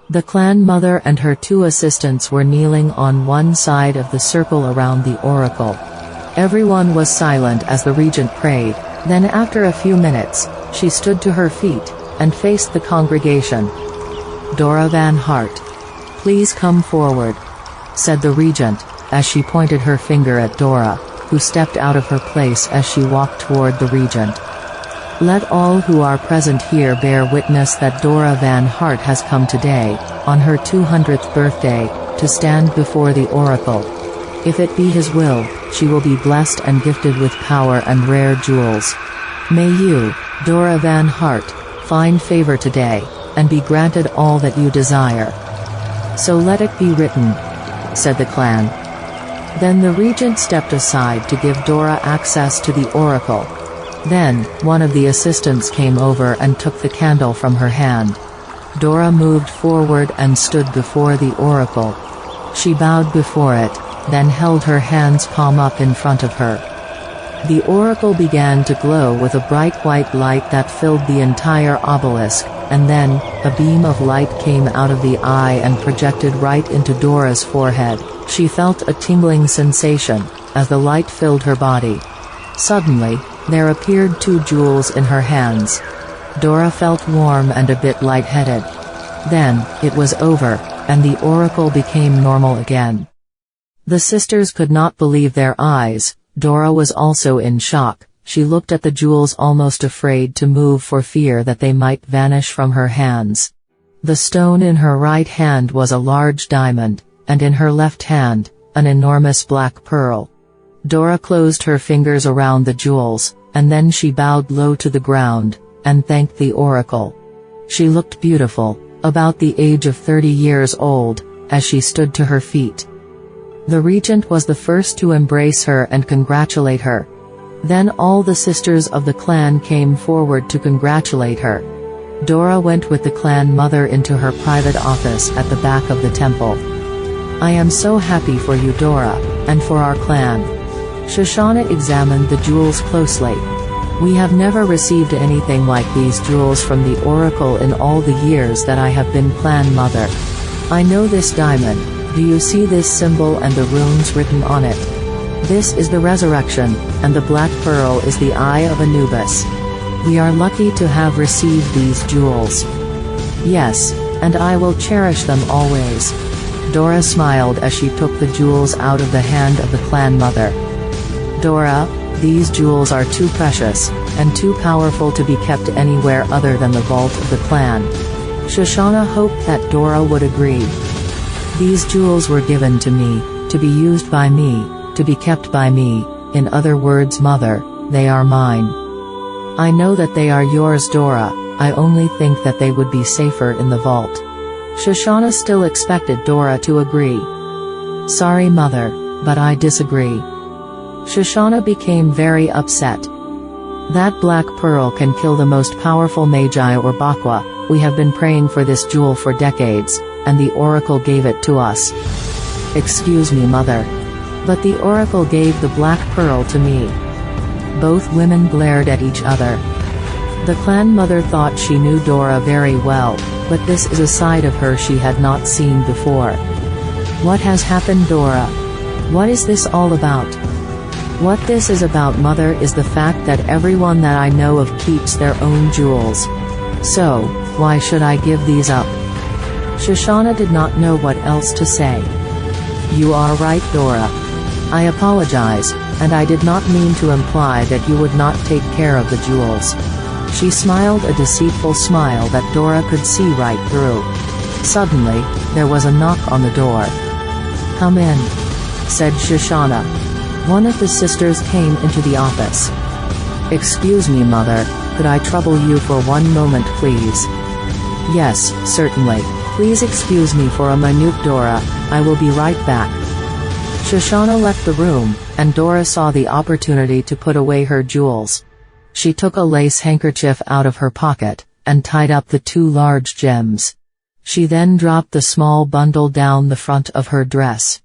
The clan mother and her 2 assistants were kneeling on one side of the circle around the oracle. Everyone was silent as the regent prayed. Then after a few minutes, she stood to her feet and faced the congregation. "Dora Van Hart, please come forward," said the regent, as she pointed her finger at Dora, who stepped out of her place as she walked toward the regent. "Let all who are present here bear witness that Dora Van Hart has come today, on her 200th birthday, to stand before the oracle. If it be his will, she will be blessed and gifted with power and rare jewels. May you, Dora Van Hart, find favor today, and be granted all that you desire. So let it be written," said the clan. Then the regent stepped aside to give Dora access to the oracle. Then, one of the assistants came over and took the candle from her hand. Dora moved forward and stood before the oracle. She bowed before it, then held her hands palm up in front of her. The oracle began to glow with a bright white light that filled the entire obelisk, and then, a beam of light came out of the eye and projected right into Dora's forehead. She felt a tingling sensation, as the light filled her body. Suddenly, there appeared 2 jewels in her hands. Dora felt warm and a bit lightheaded. Then, it was over, and the oracle became normal again. The sisters could not believe their eyes. Dora was also in shock. She looked at the jewels almost afraid to move for fear that they might vanish from her hands. The stone in her right hand was a large diamond, and in her left hand, an enormous black pearl. Dora closed her fingers around the jewels, and then she bowed low to the ground, and thanked the oracle. She looked beautiful, about the age of 30 years old, as she stood to her feet. The regent was the first to embrace her and congratulate her. Then all the sisters of the clan came forward to congratulate her. Dora went with the clan mother into her private office at the back of the temple. "I am so happy for you, Dora, and for our clan." Shoshana examined the jewels closely. "We have never received anything like these jewels from the oracle in all the years that I have been clan mother. I know this diamond. Do you see this symbol and the runes written on it? This is the resurrection, and the black pearl is the eye of Anubis. We are lucky to have received these jewels." "Yes, and I will cherish them always." Dora smiled as she took the jewels out of the hand of the clan mother. "Dora, these jewels are too precious, and too powerful to be kept anywhere other than the vault of the clan." Shoshana hoped that Dora would agree. "These jewels were given to me, to be used by me, to be kept by me. In other words, Mother, they are mine." "I know that they are yours, Dora. I only think that they would be safer in the vault." Shoshana still expected Dora to agree. "Sorry, Mother, but I disagree." Shoshana became very upset. "That black pearl can kill the most powerful magi or Bakwa. We have been praying for this jewel for decades, and the oracle gave it to us." "Excuse me, Mother. But the oracle gave the black pearl to me." Both women glared at each other. The clan mother thought she knew Dora very well, but this is a side of her she had not seen before. "What has happened, Dora? What is this all about?" "What this is about, Mother, is the fact that everyone that I know of keeps their own jewels. So, why should I give these up?" Shoshana did not know what else to say. "You are right, Dora. I apologize, and I did not mean to imply that you would not take care of the jewels." She smiled a deceitful smile that Dora could see right through. Suddenly, there was a knock on the door. "Come in," said Shoshana. One of the sisters came into the office. "Excuse me, Mother, could I trouble you for one moment, please?" "Yes, certainly. Please excuse me for a minute, Dora. I will be right back." Shoshana left the room, and Dora saw the opportunity to put away her jewels. She took a lace handkerchief out of her pocket, and tied up the 2 large gems. She then dropped the small bundle down the front of her dress.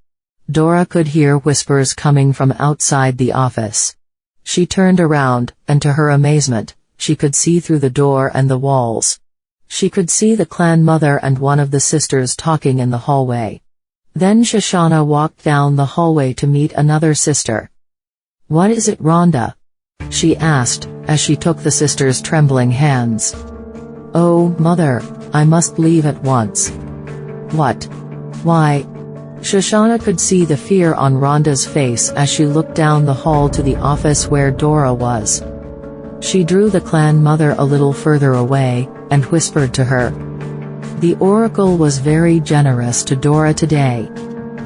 Dora could hear whispers coming from outside the office. She turned around, and to her amazement, she could see through the door and the walls. She could see the clan mother and one of the sisters talking in the hallway. Then Shoshana walked down the hallway to meet another sister. "What is it, Rhonda?" she asked, as she took the sister's trembling hands. "Oh, Mother, I must leave at once." "What? Why?" Shoshana could see the fear on Rhonda's face as she looked down the hall to the office where Dora was. She drew the clan mother a little further away, and whispered to her. "The oracle was very generous to Dora today.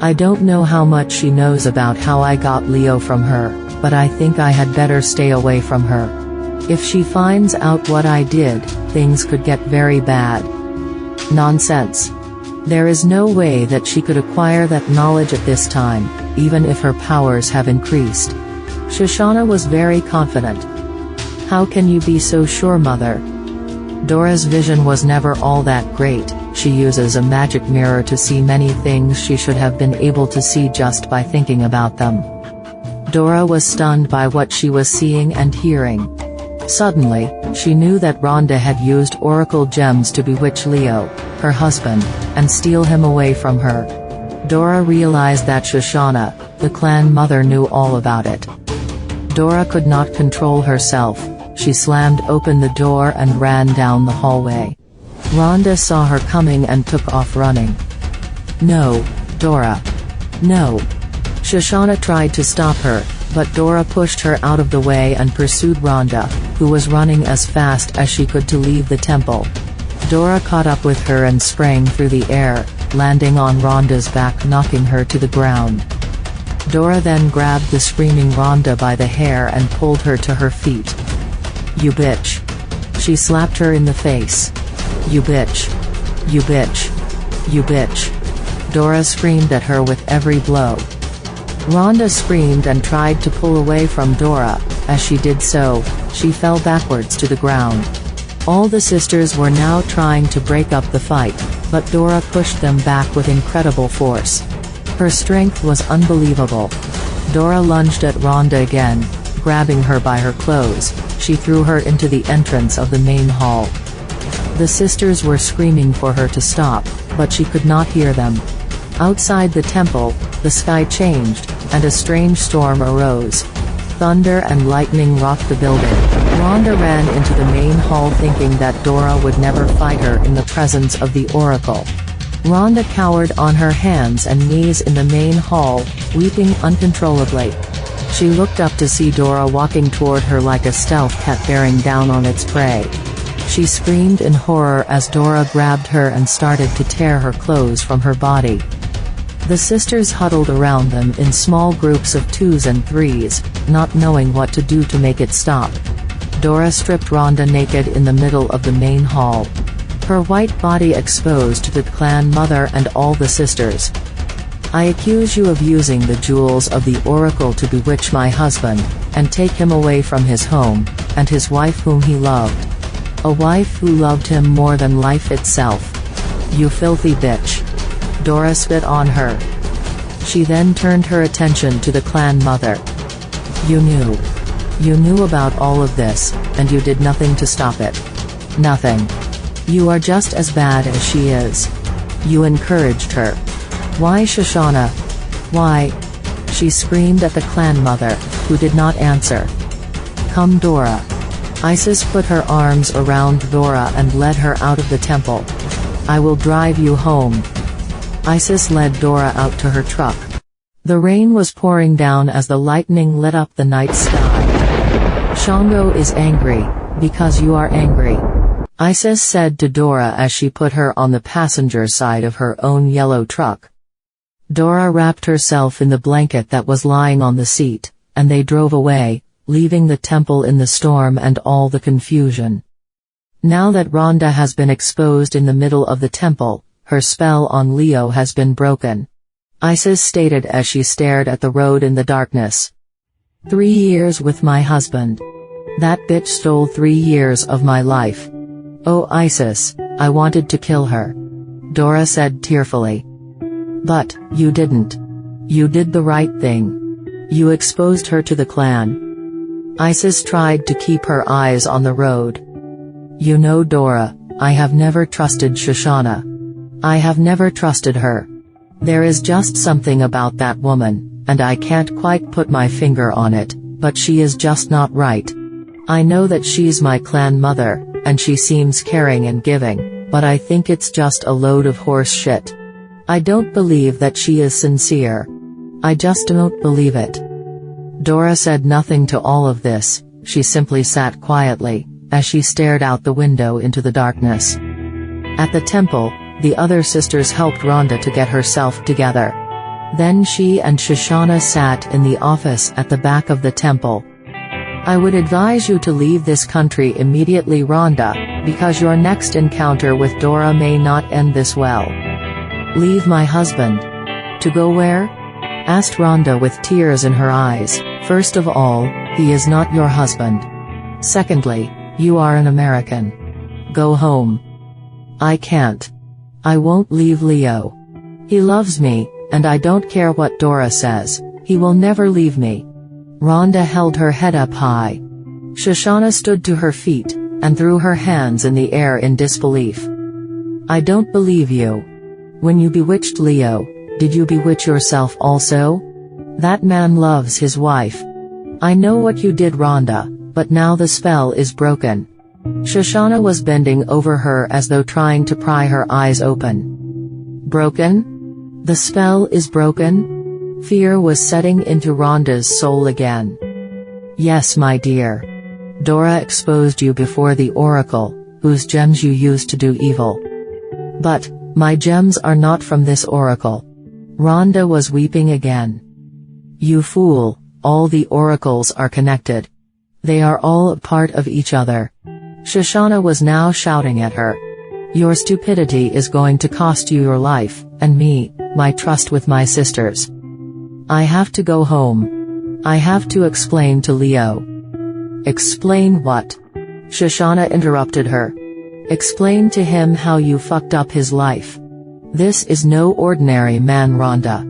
I don't know how much she knows about how I got Leo from her, but I think I had better stay away from her. If she finds out what I did, things could get very bad." Nonsense. There is no way that she could acquire that knowledge at this time, even if her powers have increased. Shoshana was very confident. "How can you be so sure, Mother?" Dora's vision was never all that great. She uses a magic mirror to see many things she should have been able to see just by thinking about them. Dora was stunned by what she was seeing and hearing. Suddenly, she knew that Rhonda had used oracle gems to bewitch Leo, her husband, and steal him away from her. Dora realized that Shoshana, the clan mother, knew all about it. Dora could not control herself. She slammed open the door and ran down the hallway. Rhonda saw her coming and took off running. "No, Dora. No." Shoshana tried to stop her, but Dora pushed her out of the way and pursued Rhonda, who was running as fast as she could to leave the temple. Dora caught up with her and sprang through the air, landing on Rhonda's back, knocking her to the ground. Dora then grabbed the screaming Rhonda by the hair and pulled her to her feet. "You bitch." She slapped her in the face. "You bitch. You bitch. You bitch." Dora screamed at her with every blow. Rhonda screamed and tried to pull away from Dora. As she did so, she fell backwards to the ground. All the sisters were now trying to break up the fight, but Dora pushed them back with incredible force. Her strength was unbelievable. Dora lunged at Rhonda again, grabbing her by her clothes. She threw her into the entrance of the main hall. The sisters were screaming for her to stop, but she could not hear them. Outside the temple, the sky changed, and a strange storm arose. Thunder and lightning rocked the building. Rhonda ran into the main hall thinking that Dora would never fight her in the presence of the oracle. Rhonda cowered on her hands and knees in the main hall, weeping uncontrollably. She looked up to see Dora walking toward her like a stealth cat bearing down on its prey. She screamed in horror as Dora grabbed her and started to tear her clothes from her body. The sisters huddled around them in small groups of 2s and 3s, not knowing what to do to make it stop. Dora stripped Rhonda naked in the middle of the main hall. Her white body exposed to the clan mother and all the sisters. "I accuse you of using the jewels of the oracle to bewitch my husband, and take him away from his home, and his wife whom he loved. A wife who loved him more than life itself. You filthy bitch." Dora spit on her. She then turned her attention to the clan mother. "You knew. You knew about all of this, and you did nothing to stop it. Nothing. You are just as bad as she is. You encouraged her. Why, Shoshana? Why?" She screamed at the clan mother, who did not answer. "Come, Dora." Isis put her arms around Dora and led her out of the temple. "I will drive you home." Isis led Dora out to her truck. The rain was pouring down as the lightning lit up the night sky. "Shango is angry, because you are angry," Isis said to Dora as she put her on the passenger side of her own yellow truck. Dora wrapped herself in the blanket that was lying on the seat, and they drove away, leaving the temple in the storm and all the confusion. Now that Rhonda has been exposed in the middle of the temple, her spell on Leo has been broken. Isis stated as she stared at the road in the darkness. 3 years with my husband. That bitch stole 3 years of my life. Oh Isis, I wanted to kill her," Dora said tearfully. "But, you didn't. You did the right thing. You exposed her to the clan." Isis tried to keep her eyes on the road. You know, Dora, I have never trusted Shoshana. I have never trusted her. There is just something about that woman, and I can't quite put my finger on it, but she is just not right. I know that she's my clan mother, and she seems caring and giving, but I think it's just a load of horse shit. I don't believe that she is sincere. I just don't believe it. Dora said nothing to all of this. She simply sat quietly, as she stared out the window into the darkness. At the temple, the other sisters helped Rhonda to get herself together. Then she and Shoshana sat in the office at the back of the temple. I would advise you to leave this country immediately, Rhonda, because your next encounter with Dora may not end this well. Leave my husband. To go where? Asked Rhonda with tears in her eyes. First of all, he is not your husband. Secondly, you are an American. Go home. I can't. I won't leave Leo. He loves me, and I don't care what Dora says, he will never leave me. Rhonda held her head up high. Shoshana stood to her feet, and threw her hands in the air in disbelief. I don't believe you. When you bewitched Leo, did you bewitch yourself also? That man loves his wife. I know what you did, Rhonda, but now the spell is broken. Shoshana was bending over her as though trying to pry her eyes open. Broken? The spell is broken? Fear was setting into Rhonda's soul again. Yes, my dear. Dora exposed you before the oracle, whose gems you used to do evil. But, my gems are not from this oracle. Rhonda was weeping again. You fool, all the oracles are connected. They are all a part of each other. Shoshana was now shouting at her. Your stupidity is going to cost you your life, and me, my trust with my sisters. I have to go home. I have to explain to Leo. Explain what? Shoshana interrupted her. Explain to him how you fucked up his life. This is no ordinary man, Rhonda.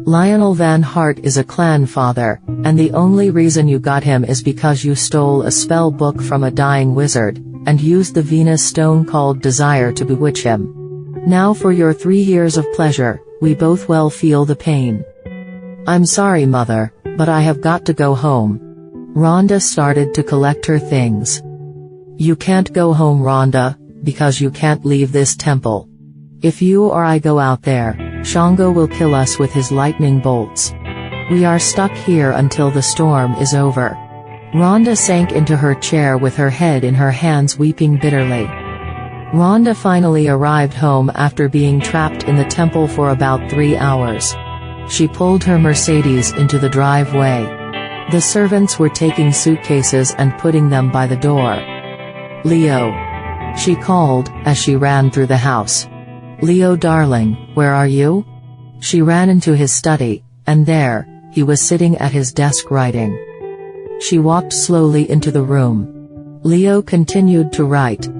Lionel Van Hart is a clan father, and the only reason you got him is because you stole a spell book from a dying wizard, and used the Venus stone called Desire to bewitch him. Now for your 3 years of pleasure, we both well feel the pain. I'm sorry, Mother, but I have got to go home. Rhonda started to collect her things. You can't go home, Rhonda, because you can't leave this temple. If you or I go out there, Shango will kill us with his lightning bolts. We are stuck here until the storm is over. Rhonda sank into her chair with her head in her hands, weeping bitterly. Rhonda finally arrived home after being trapped in the temple for about 3 hours. She pulled her Mercedes into the driveway. The servants were taking suitcases and putting them by the door. Leo. She called, as she ran through the house. Leo, darling, where are you? She ran into his study, and there, he was sitting at his desk writing. She walked slowly into the room. Leo continued to write.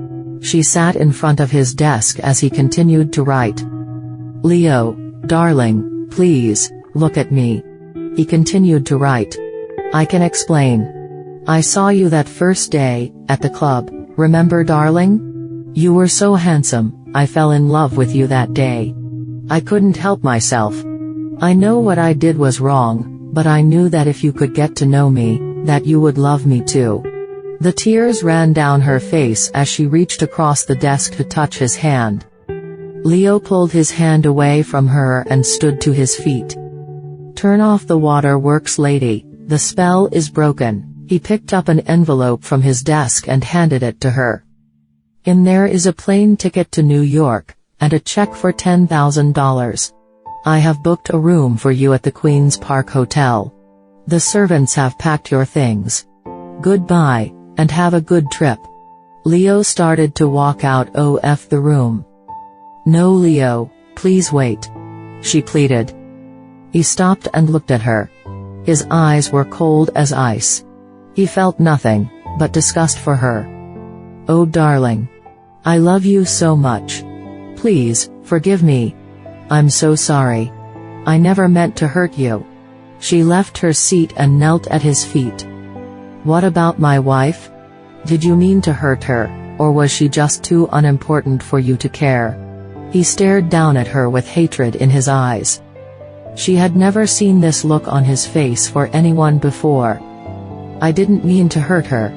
She sat in front of his desk as he continued to write. Leo, darling, please, look at me. He continued to write. I can explain. I saw you that first day, at the club, remember, darling? You were so handsome, I fell in love with you that day. I couldn't help myself. I know what I did was wrong, but I knew that if you could get to know me, that you would love me too. The tears ran down her face as she reached across the desk to touch his hand. Leo pulled his hand away from her and stood to his feet. Turn off the waterworks, lady, the spell is broken. He picked up an envelope from his desk and handed it to her. In there is a plane ticket to New York, and a check for $10,000. I have booked a room for you at the Queen's Park Hotel. The servants have packed your things. Goodbye, and have a good trip. Leo started to walk out of the room. No, Leo, please wait. She pleaded. He stopped and looked at her. His eyes were cold as ice. He felt nothing but disgust for her. Oh, darling. I love you so much. Please, forgive me. I'm so sorry. I never meant to hurt you. She left her seat and knelt at his feet. What about my wife? Did you mean to hurt her, or was she just too unimportant for you to care? He stared down at her with hatred in his eyes. She had never seen this look on his face for anyone before. I didn't mean to hurt her.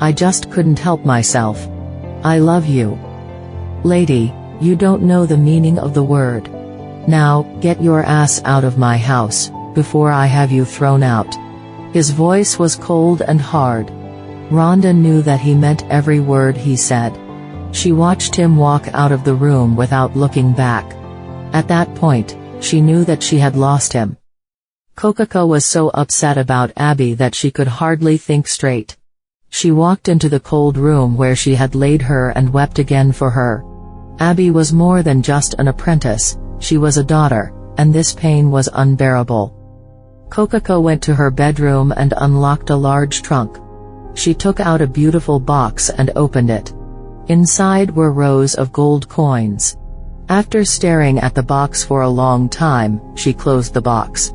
I just couldn't help myself. I love you. Lady, you don't know the meaning of the word. Now, get your ass out of my house, before I have you thrown out. His voice was cold and hard. Rhonda knew that he meant every word he said. She watched him walk out of the room without looking back. At that point, she knew that she had lost him. Kokaka was so upset about Abby that she could hardly think straight. She walked into the cold room where she had laid her and wept again for her. Abby was more than just an apprentice, she was a daughter, and this pain was unbearable. Kokaka went to her bedroom and unlocked a large trunk. She took out a beautiful box and opened it. Inside were rows of gold coins. After staring at the box for a long time, she closed the box.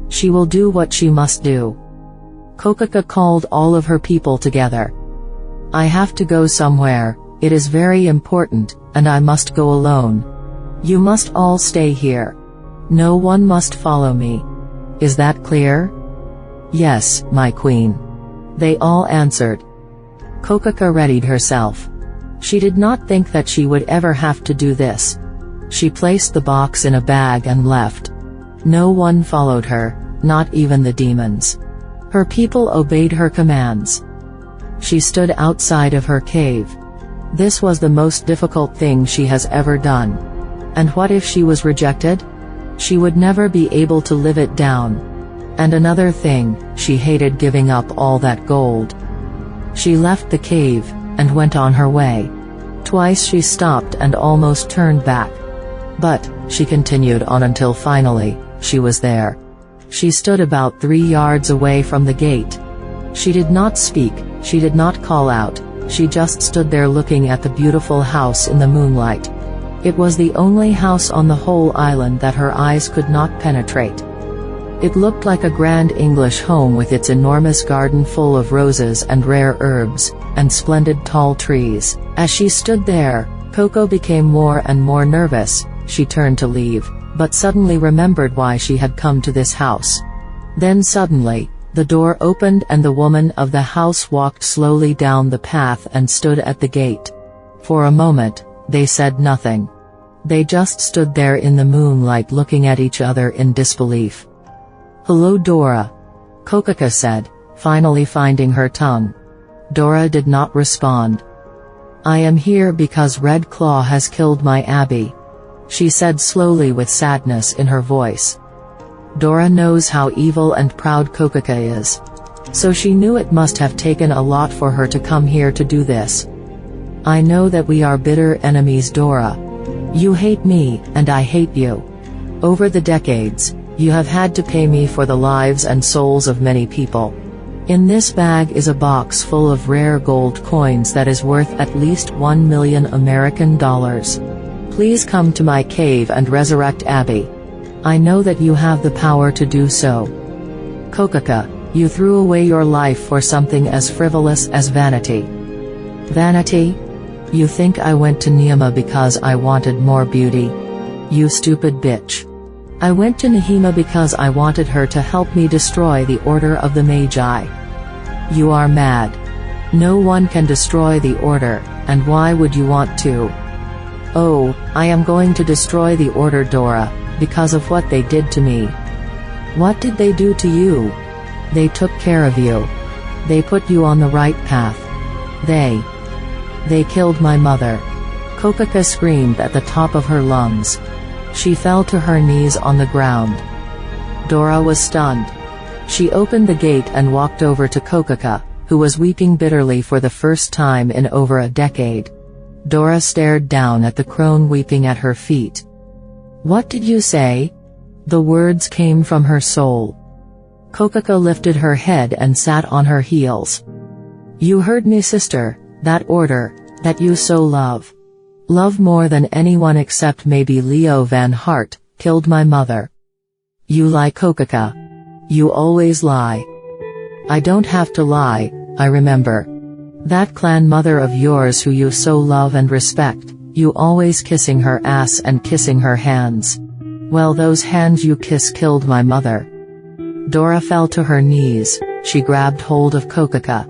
She will do what she must do. Kokaka called all of her people together. I have to go somewhere, it is very important, and I must go alone. You must all stay here. No one must follow me. Is that clear? Yes, my queen. They all answered. Kokaka readied herself. She did not think that she would ever have to do this. She placed the box in a bag and left. No one followed her, not even the demons. Her people obeyed her commands. She stood outside of her cave. This was the most difficult thing she has ever done. And what if she was rejected? She would never be able to live it down. And another thing, she hated giving up all that gold. She left the cave, and went on her way. Twice she stopped and almost turned back. But, she continued on until finally, she was there. She stood about 3 yards away from the gate. She did not speak, she did not call out, she just stood there looking at the beautiful house in the moonlight. It was the only house on the whole island that her eyes could not penetrate. It looked like a grand English home with its enormous garden full of roses and rare herbs, and splendid tall trees. As she stood there, Coco became more and more nervous. She turned to leave, but suddenly remembered why she had come to this house. Then suddenly, the door opened and the woman of the house walked slowly down the path and stood at the gate. For a moment, they said nothing. They just stood there in the moonlight looking at each other in disbelief. Hello Dora, Kokaka said, finally finding her tongue. Dora did not respond. I am here because Red Claw has killed my Abby, she said slowly with sadness in her voice. Dora knows how evil and proud Kokaka is. So she knew it must have taken a lot for her to come here to do this. I know that we are bitter enemies, Dora. You hate me, and I hate you. Over the decades, you have had to pay me for the lives and souls of many people. In this bag is a box full of rare gold coins that is worth at least $1 million American dollars. Please come to my cave and resurrect Abby. I know that you have the power to do so. Kokaka, you threw away your life for something as frivolous as vanity. Vanity? You think I went to Nehima because I wanted more beauty? You stupid bitch. I went to Nehima because I wanted her to help me destroy the Order of the Magi. You are mad. No one can destroy the Order, and why would you want to? Oh, I am going to destroy the Order, Dora, because of what they did to me. What did they do to you? They took care of you. They put you on the right path. They killed my mother. Kokaka screamed at the top of her lungs. She fell to her knees on the ground. Dora was stunned. She opened the gate and walked over to Kokaka, who was weeping bitterly for the first time in over a decade. Dora stared down at the crone weeping at her feet. What did you say? The words came from her soul. Kokaka lifted her head and sat on her heels. You heard me, sister, that order, that you so love. Love more than anyone except maybe Leo Van Hart, killed my mother. You lie, Kokaka. You always lie. I don't have to lie, I remember. That clan mother of yours who you so love and respect, you always kissing her ass and kissing her hands. Well, those hands you kiss killed my mother. Dora fell to her knees, she grabbed hold of Kokaka.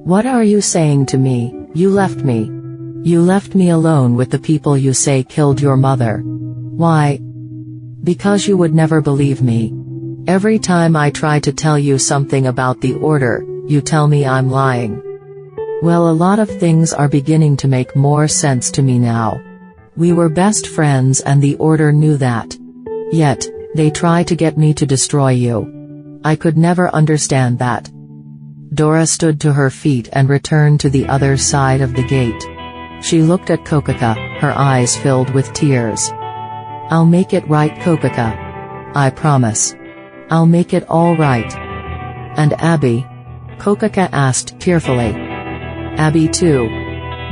What are you saying to me? You left me. You left me alone with the people you say killed your mother. Why? Because you would never believe me. Every time I try to tell you something about the order, you tell me I'm lying. Well, a lot of things are beginning to make more sense to me now. We were best friends and the order knew that. Yet, they try to get me to destroy you. I could never understand that. Dora stood to her feet and returned to the other side of the gate. She looked at Kokaka, her eyes filled with tears. I'll make it right, Kokaka. I promise. I'll make it all right. And Abby? Kokaka asked tearfully. Abby too.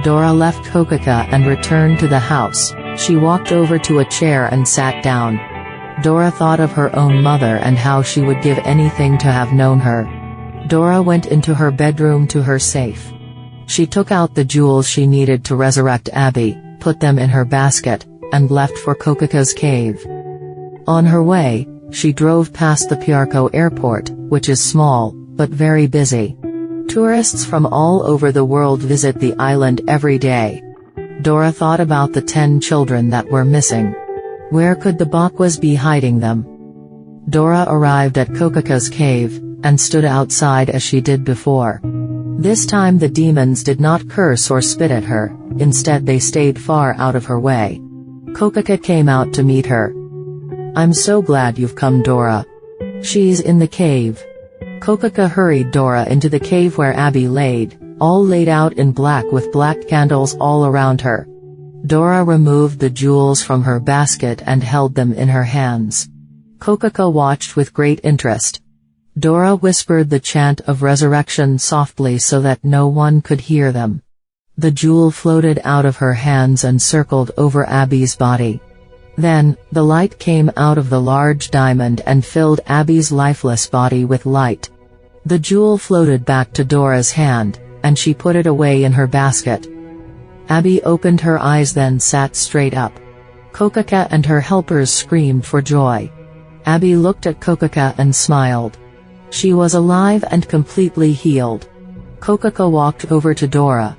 Dora left Kokaka and returned to the house. She walked over to a chair and sat down. Dora thought of her own mother and how she would give anything to have known her. Dora went into her bedroom to her safe. She took out the jewels she needed to resurrect Abby, put them in her basket, and left for Kokaka's cave. On her way, she drove past the Piarco airport, which is small, but very busy. Tourists from all over the world visit the island every day. Dora thought about the 10 children that were missing. Where could the Bakwas be hiding them? Dora arrived at Kokaka's cave, and stood outside as she did before. This time the demons did not curse or spit at her, instead they stayed far out of her way. Kokaka came out to meet her. I'm so glad you've come, Dora. She's in the cave. Kokaka hurried Dora into the cave where Abby laid, all laid out in black with black candles all around her. Dora removed the jewels from her basket and held them in her hands. Kokaka watched with great interest. Dora whispered the chant of resurrection softly so that no one could hear them. The jewel floated out of her hands and circled over Abby's body. Then, the light came out of the large diamond and filled Abby's lifeless body with light. The jewel floated back to Dora's hand, and she put it away in her basket. Abby opened her eyes, then sat straight up. Kokaka and her helpers screamed for joy. Abby looked at Kokaka and smiled. She was alive and completely healed. Kokaka walked over to Dora.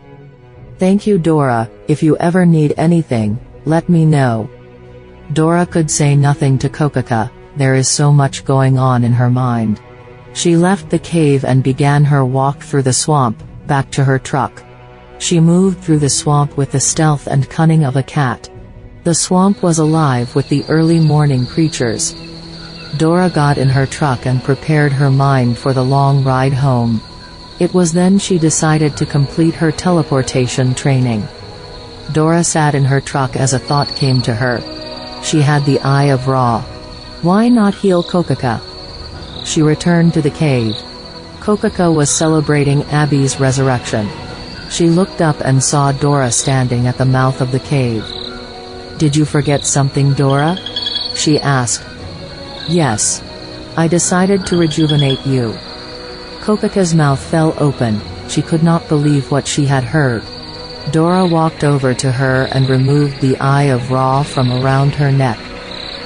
Thank you, Dora. If you ever need anything, let me know. Dora could say nothing to Kokaka, there is so much going on in her mind. She left the cave and began her walk through the swamp, back to her truck. She moved through the swamp with the stealth and cunning of a cat. The swamp was alive with the early morning creatures. Dora got in her truck and prepared her mind for the long ride home. It was then she decided to complete her teleportation training. Dora sat in her truck as a thought came to her. She had the Eye of Ra. Why not heal Kokaka? She returned to the cave. Kokaka was celebrating Abby's resurrection. She looked up and saw Dora standing at the mouth of the cave. Did you forget something, Dora? She asked. Yes. I decided to rejuvenate you. Kokaka's mouth fell open, she could not believe what she had heard. Dora walked over to her and removed the Eye of Ra from around her neck.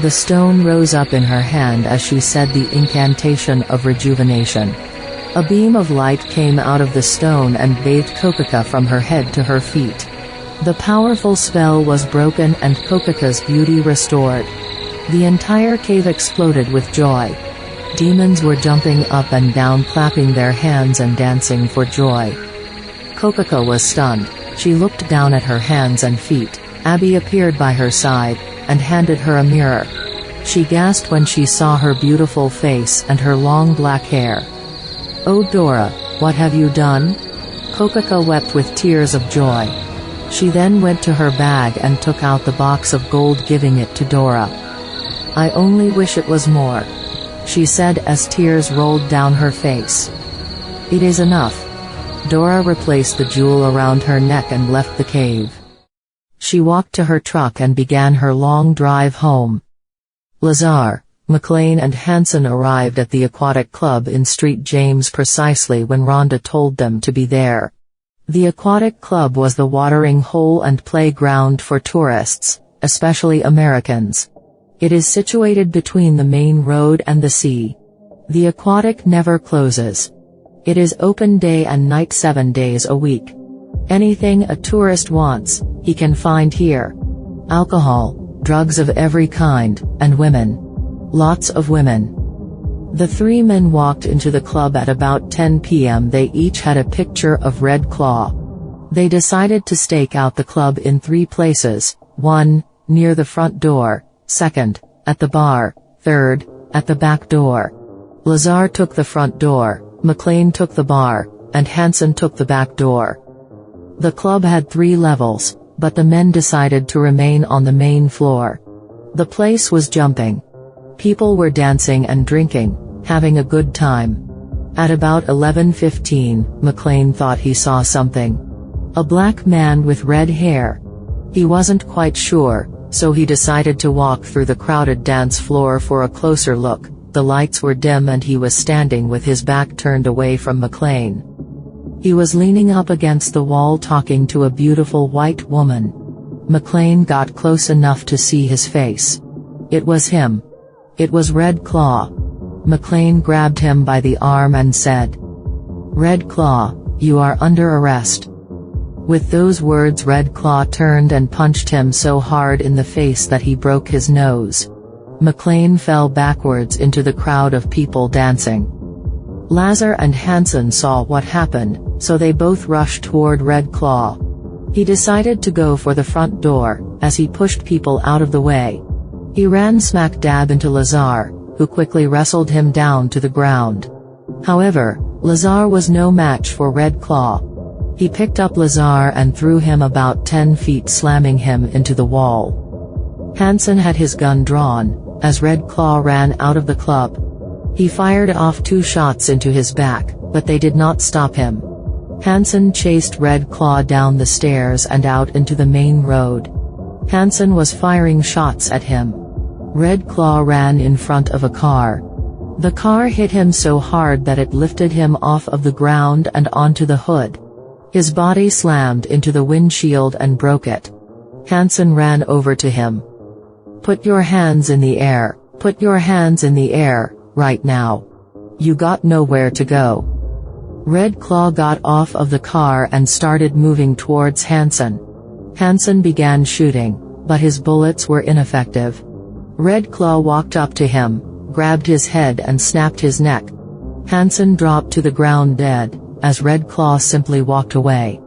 The stone rose up in her hand as she said the incantation of rejuvenation. A beam of light came out of the stone and bathed Kokaka from her head to her feet. The powerful spell was broken and Kokaka's beauty restored. The entire cave exploded with joy. Demons were jumping up and down, clapping their hands and dancing for joy. Kokaka was stunned. She looked down at her hands and feet. Abby appeared by her side, and handed her a mirror. She gasped when she saw her beautiful face and her long black hair. Oh Dora, what have you done? Kokaka wept with tears of joy. She then went to her bag and took out the box of gold, giving it to Dora. I only wish it was more, she said as tears rolled down her face. It is enough. Dora replaced the jewel around her neck and left the cave. She walked to her truck and began her long drive home. Lazar, McLean and Hanson arrived at the aquatic club in Street James precisely when Rhonda told them to be there. The aquatic club was the watering hole and playground for tourists, especially Americans. It is situated between the main road and the sea. The aquatic never closes. It is open day and night 7 days a week. Anything a tourist wants, he can find here. Alcohol, drugs of every kind, and women. Lots of women. The three men walked into the club at about 10 p.m. They each had a picture of Red Claw. They decided to stake out the club in 3 places: 1, near the front door; 2nd, at the bar; 3rd, at the back door. Lazar took the front door, McLean took the bar, and Hanson took the back door. The club had 3 levels, but the men decided to remain on the main floor. The place was jumping. People were dancing and drinking, having a good time. At about 11:15, McLean thought he saw something. A black man with red hair. He wasn't quite sure, so he decided to walk through the crowded dance floor for a closer look. The lights were dim and he was standing with his back turned away from McLean. He was leaning up against the wall talking to a beautiful white woman. McLean got close enough to see his face. It was him. It was Red Claw. McLean grabbed him by the arm and said, "Red Claw, you are under arrest." With those words, Red Claw turned and punched him so hard in the face that he broke his nose. McLean fell backwards into the crowd of people dancing. Lazar and Hanson saw what happened, so they both rushed toward Red Claw. He decided to go for the front door, as he pushed people out of the way. He ran smack dab into Lazar, who quickly wrestled him down to the ground. However, Lazar was no match for Red Claw. He picked up Lazar and threw him about 10 feet, slamming him into the wall. Hanson had his gun drawn, as Red Claw ran out of the club. He fired off 2 shots into his back, but they did not stop him. Hanson chased Red Claw down the stairs and out into the main road. Hanson was firing shots at him. Red Claw ran in front of a car. The car hit him so hard that it lifted him off of the ground and onto the hood. His body slammed into the windshield and broke it. Hanson ran over to him. "Put your hands in the air, put your hands in the air, right now. You got nowhere to go." Red Claw got off of the car and started moving towards Hanson. Hanson began shooting, but his bullets were ineffective. Red Claw walked up to him, grabbed his head and snapped his neck. Hanson dropped to the ground dead, as Red Claw simply walked away.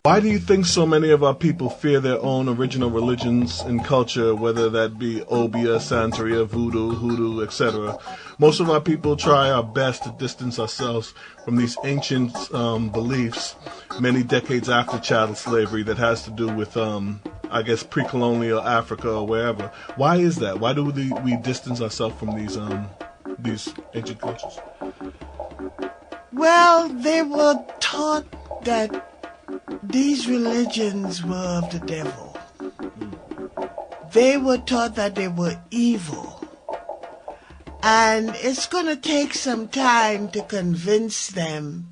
Why do you think so many of our people fear their own original religions and culture, whether that be Obeah, Santeria, Voodoo, Hoodoo, etc.? Most of our people try our best to distance ourselves from these ancient beliefs many decades after chattel slavery that has to do with, I guess, pre-colonial Africa or wherever. Why is that? Why do we distance ourselves from these ancient cultures? Well, they were taught that these religions were of the devil. They were taught that they were evil. And it's going to take some time to convince them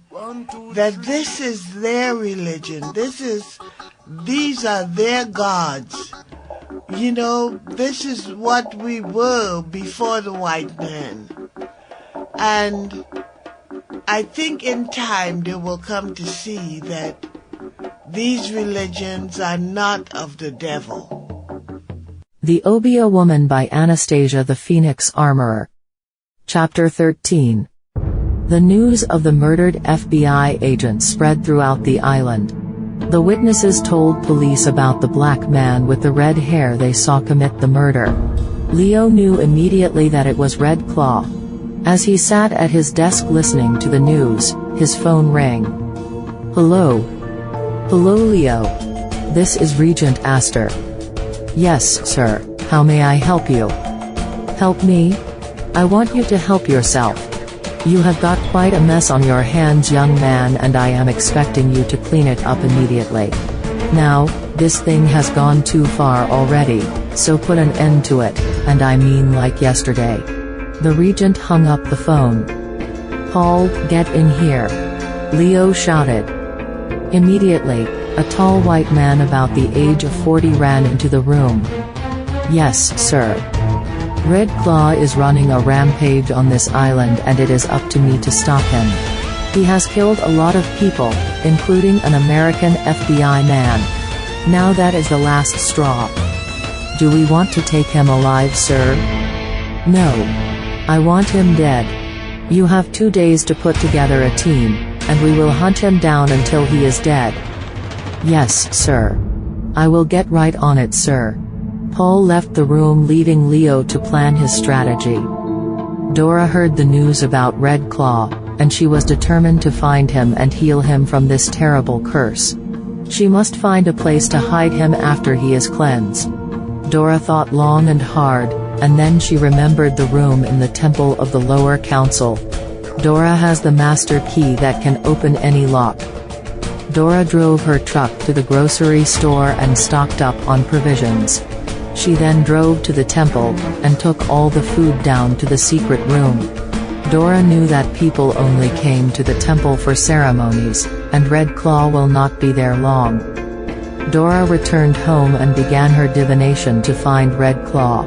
that this is their religion. These are their gods. You know, this is what we were before the white man. And I think in time they will come to see that these religions are not of the devil. The Obeah Woman by Anastasia the Phoenix Armourer. Chapter 13. The news of the murdered FBI agent spread throughout the island. The witnesses told police about the black man with the red hair they saw commit the murder. Leo knew immediately that it was Red Claw. As he sat at his desk listening to the news, his phone rang. Hello? Hello, Leo. This is Regent Astor. Yes, sir. How may I help you? Help me? I want you to help yourself. You have got quite a mess on your hands, young man, and I am expecting you to clean it up immediately. Now, this thing has gone too far already, so put an end to it, and I mean like yesterday. The regent hung up the phone. Paul, get in here. Leo shouted. Immediately, a tall white man about the age of 40 ran into the room. Yes, sir. Red Claw is running a rampage on this island and it is up to me to stop him. He has killed a lot of people, including an American FBI man. Now that is the last straw. Do we want to take him alive, sir? No. I want him dead. You have 2 days to put together a team, and we will hunt him down until he is dead. Yes, sir. I will get right on it, sir. Paul left the room, leaving Leo to plan his strategy. Dora heard the news about Red Claw, and she was determined to find him and heal him from this terrible curse. She must find a place to hide him after he is cleansed. Dora thought long and hard, and then she remembered the room in the Temple of the Lower Council. Dora has the master key that can open any lock. Dora drove her truck to the grocery store and stocked up on provisions. She then drove to the temple, and took all the food down to the secret room. Dora knew that people only came to the temple for ceremonies, and Red Claw will not be there long. Dora returned home and began her divination to find Red Claw.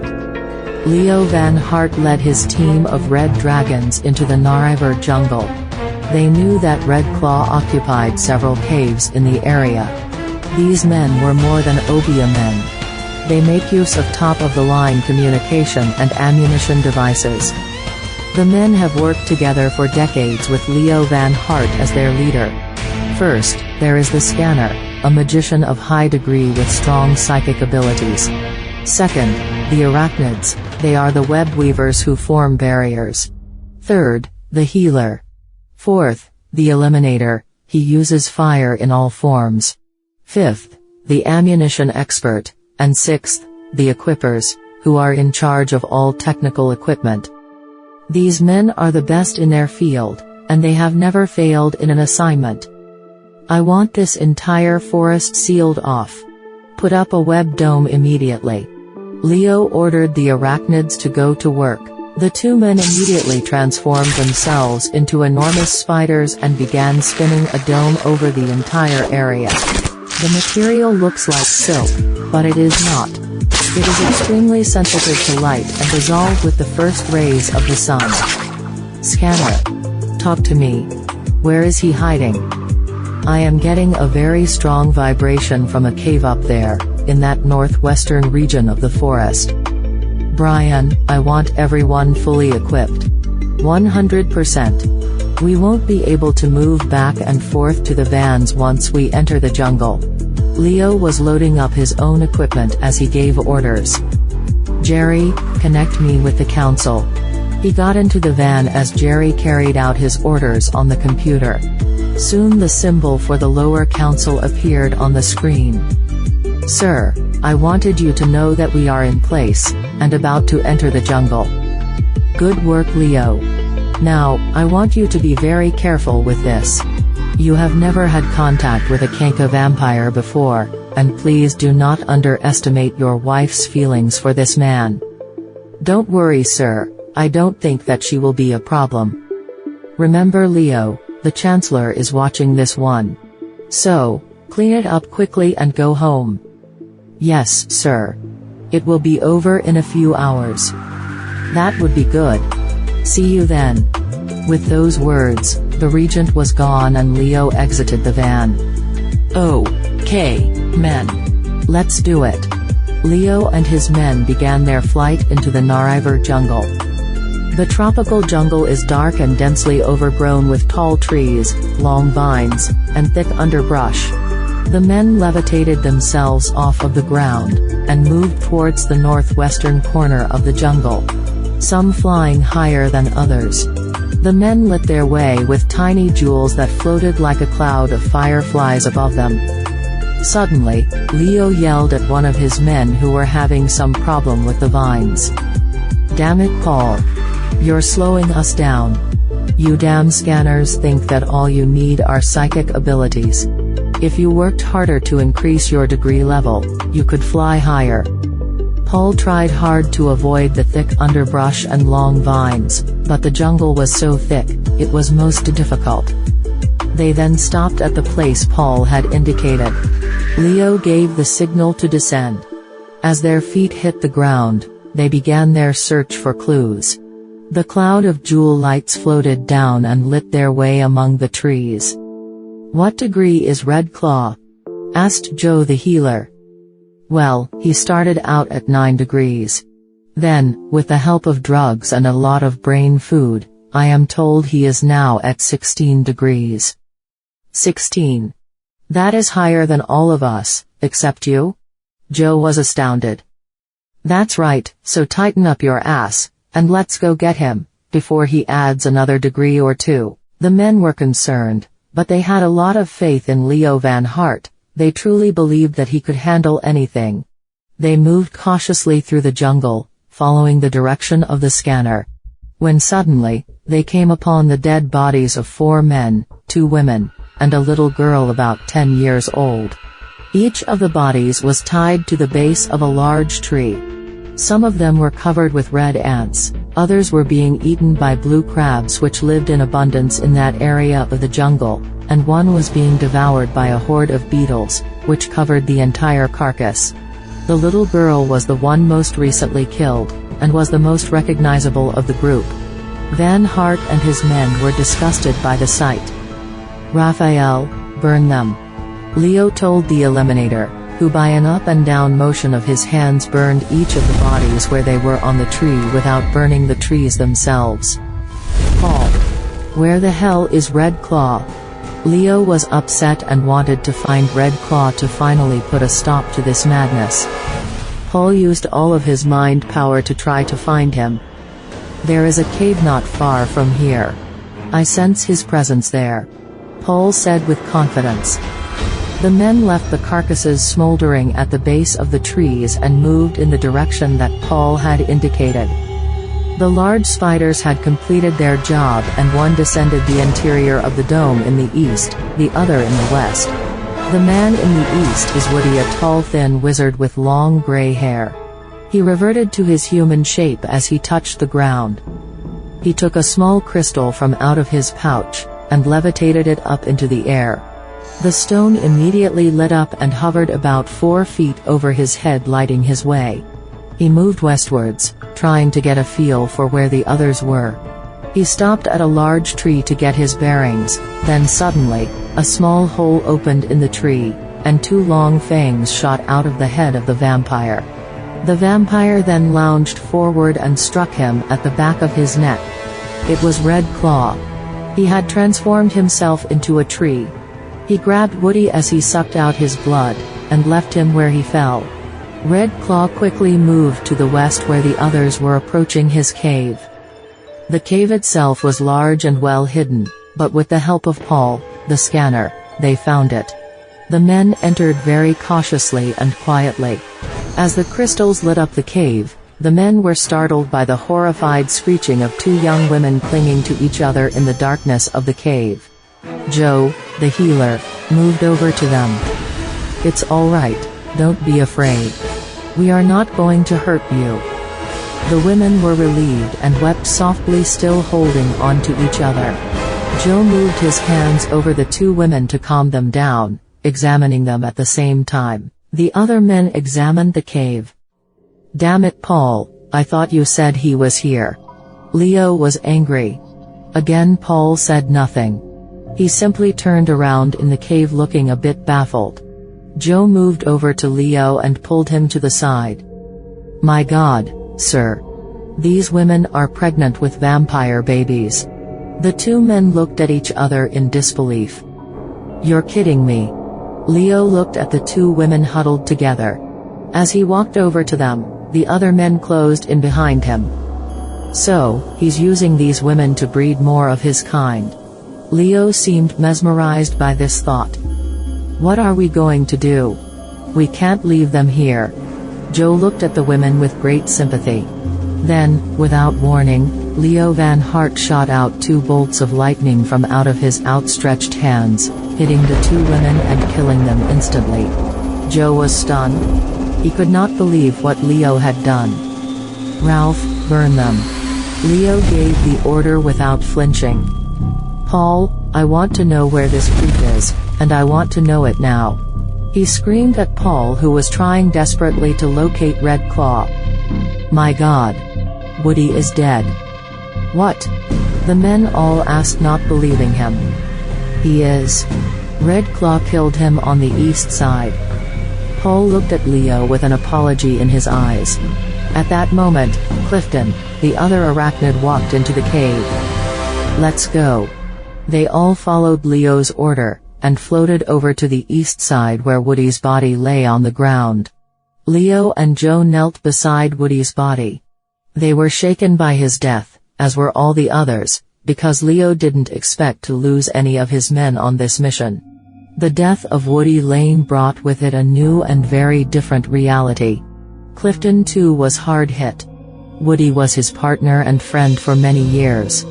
Leo Van Hart led his team of red dragons into the Nariver jungle. They knew that Red Claw occupied several caves in the area. These men were more than Obeah men. They make use of top-of-the-line communication and ammunition devices. The men have worked together for decades with Leo Van Hart as their leader. First, there is the Scanner, a magician of high degree with strong psychic abilities. Second, the Arachnids, they are the web weavers who form barriers. Third, the Healer. Fourth, the Eliminator, he uses fire in all forms. Fifth, the Ammunition Expert. And sixth, the Equippers, who are in charge of all technical equipment. These men are the best in their field, and they have never failed in an assignment. I want this entire forest sealed off. Put up a web dome immediately. Leo ordered the Arachnids to go to work. The 2 men immediately transformed themselves into enormous spiders and began spinning a dome over the entire area. The material looks like silk, but it is not. It is extremely sensitive to light and dissolve with the first rays of the sun. Scanner. Talk to me. Where is he hiding? I am getting a very strong vibration from a cave up there, in that northwestern region of the forest. Brian, I want everyone fully equipped. 100%. We won't be able to move back and forth to the vans once we enter the jungle. Leo was loading up his own equipment as he gave orders. Jerry, connect me with the council. He got into the van as Jerry carried out his orders on the computer. Soon the symbol for the lower council appeared on the screen. Sir, I wanted you to know that we are in place, and about to enter the jungle. Good work, Leo. Now, I want you to be very careful with this. You have never had contact with a Kanka vampire before, and please do not underestimate your wife's feelings for this man. Don't worry, sir, I don't think that she will be a problem. Remember, Leo, the Chancellor is watching this one. So, clean it up quickly and go home. Yes, sir. It will be over in a few hours. That would be good. See you then. With those words, the regent was gone and Leo exited the van. Okay, men. Let's do it. Leo and his men began their flight into the Nariver jungle. The tropical jungle is dark and densely overgrown with tall trees, long vines, and thick underbrush. The men levitated themselves off of the ground, and moved towards the northwestern corner of the jungle, some flying higher than others. The men lit their way with tiny jewels that floated like a cloud of fireflies above them. Suddenly, Leo yelled at one of his men who were having some problem with the vines. "Damn it, Paul. You're slowing us down. You damn scanners think that all you need are psychic abilities. If you worked harder to increase your degree level, you could fly higher." Paul tried hard to avoid the thick underbrush and long vines, but the jungle was so thick, it was most difficult. They then stopped at the place Paul had indicated. Leo gave the signal to descend. As their feet hit the ground, they began their search for clues. The cloud of jewel lights floated down and lit their way among the trees. "What degree is Red Claw?" asked Joe the healer. "Well, he started out at 9 degrees. Then, with the help of drugs and a lot of brain food, I am told he is now at 16 degrees. 16. That is higher than all of us, except you?" Joe was astounded. "That's right, so tighten up your ass, and let's go get him, before he adds another degree or two." The men were concerned, but they had a lot of faith in Leo Van Hart. They truly believed that he could handle anything. They moved cautiously through the jungle, following the direction of the scanner. When suddenly, they came upon the dead bodies of 4 men, 2 women, and a little girl about 10 years old. Each of the bodies was tied to the base of a large tree. Some of them were covered with red ants, others were being eaten by blue crabs which lived in abundance in that area of the jungle, and one was being devoured by a horde of beetles, which covered the entire carcass. The little girl was the one most recently killed, and was the most recognizable of the group. Van Hart and his men were disgusted by the sight. "Raphael, burn them," Leo told the Eliminator, who by an up and down motion of his hands burned each of the bodies where they were on the tree without burning the trees themselves. "Paul, where the hell is Red Claw?" Leo was upset and wanted to find Red Claw to finally put a stop to this madness. Paul used all of his mind power to try to find him. "There is a cave not far from here. I sense his presence there," Paul said with confidence. The men left the carcasses smoldering at the base of the trees and moved in the direction that Paul had indicated. The large spiders had completed their job and one descended the interior of the dome in the east, the other in the west. The man in the east is Woody, a tall thin wizard with long gray hair. He reverted to his human shape as he touched the ground. He took a small crystal from out of his pouch, and levitated it up into the air. The stone immediately lit up and hovered about 4 feet over his head, lighting his way. He moved westwards, trying to get a feel for where the others were. He stopped at a large tree to get his bearings, then suddenly, a small hole opened in the tree, and 2 long fangs shot out of the head of the vampire. The vampire then lounged forward and struck him at the back of his neck. It was Red Claw. He had transformed himself into a tree. He grabbed Woody as he sucked out his blood, and left him where he fell. Red Claw quickly moved to the west where the others were approaching his cave. The cave itself was large and well hidden, but with the help of Paul, the scanner, they found it. The men entered very cautiously and quietly. As the crystals lit up the cave, the men were startled by the horrified screeching of 2 young women clinging to each other in the darkness of the cave. Joe, the healer, moved over to them. "It's all right, don't be afraid. We are not going to hurt you." The women were relieved and wept softly, still holding on to each other. Joe moved his hands over the 2 women to calm them down, examining them at the same time. The other men examined the cave. Damn it, Paul, I thought you said he was here. Leo was angry. Again Paul said nothing. He simply turned around in the cave looking a bit baffled. Joe moved over to Leo and pulled him to the side. My God, sir. These women are pregnant with vampire babies. The two men looked at each other in disbelief. You're kidding me. Leo looked at the two women huddled together. As he walked over to them, the other men closed in behind him. So, he's using these women to breed more of his kind. Leo seemed mesmerized by this thought. What are we going to do? We can't leave them here. Joe looked at the women with great sympathy. Then, without warning, Leo Van Hart shot out 2 bolts of lightning from out of his outstretched hands, hitting the 2 women and killing them instantly. Joe was stunned. He could not believe what Leo had done. Ralph, burn them. Leo gave the order without flinching. Paul, I want to know where this creep is, and I want to know it now. He screamed at Paul, who was trying desperately to locate Red Claw. My God. Woody is dead. What? The men all asked, not believing him. He is. Red Claw killed him on the east side. Paul looked at Leo with an apology in his eyes. At that moment, Clifton, the other arachnid, walked into the cave. Let's go. They all followed Leo's order, and floated over to the east side where Woody's body lay on the ground. Leo and Joe knelt beside Woody's body. They were shaken by his death, as were all the others, because Leo didn't expect to lose any of his men on this mission. The death of Woody Lane brought with it a new and very different reality. Clifton too was hard hit. Woody was his partner and friend for many years.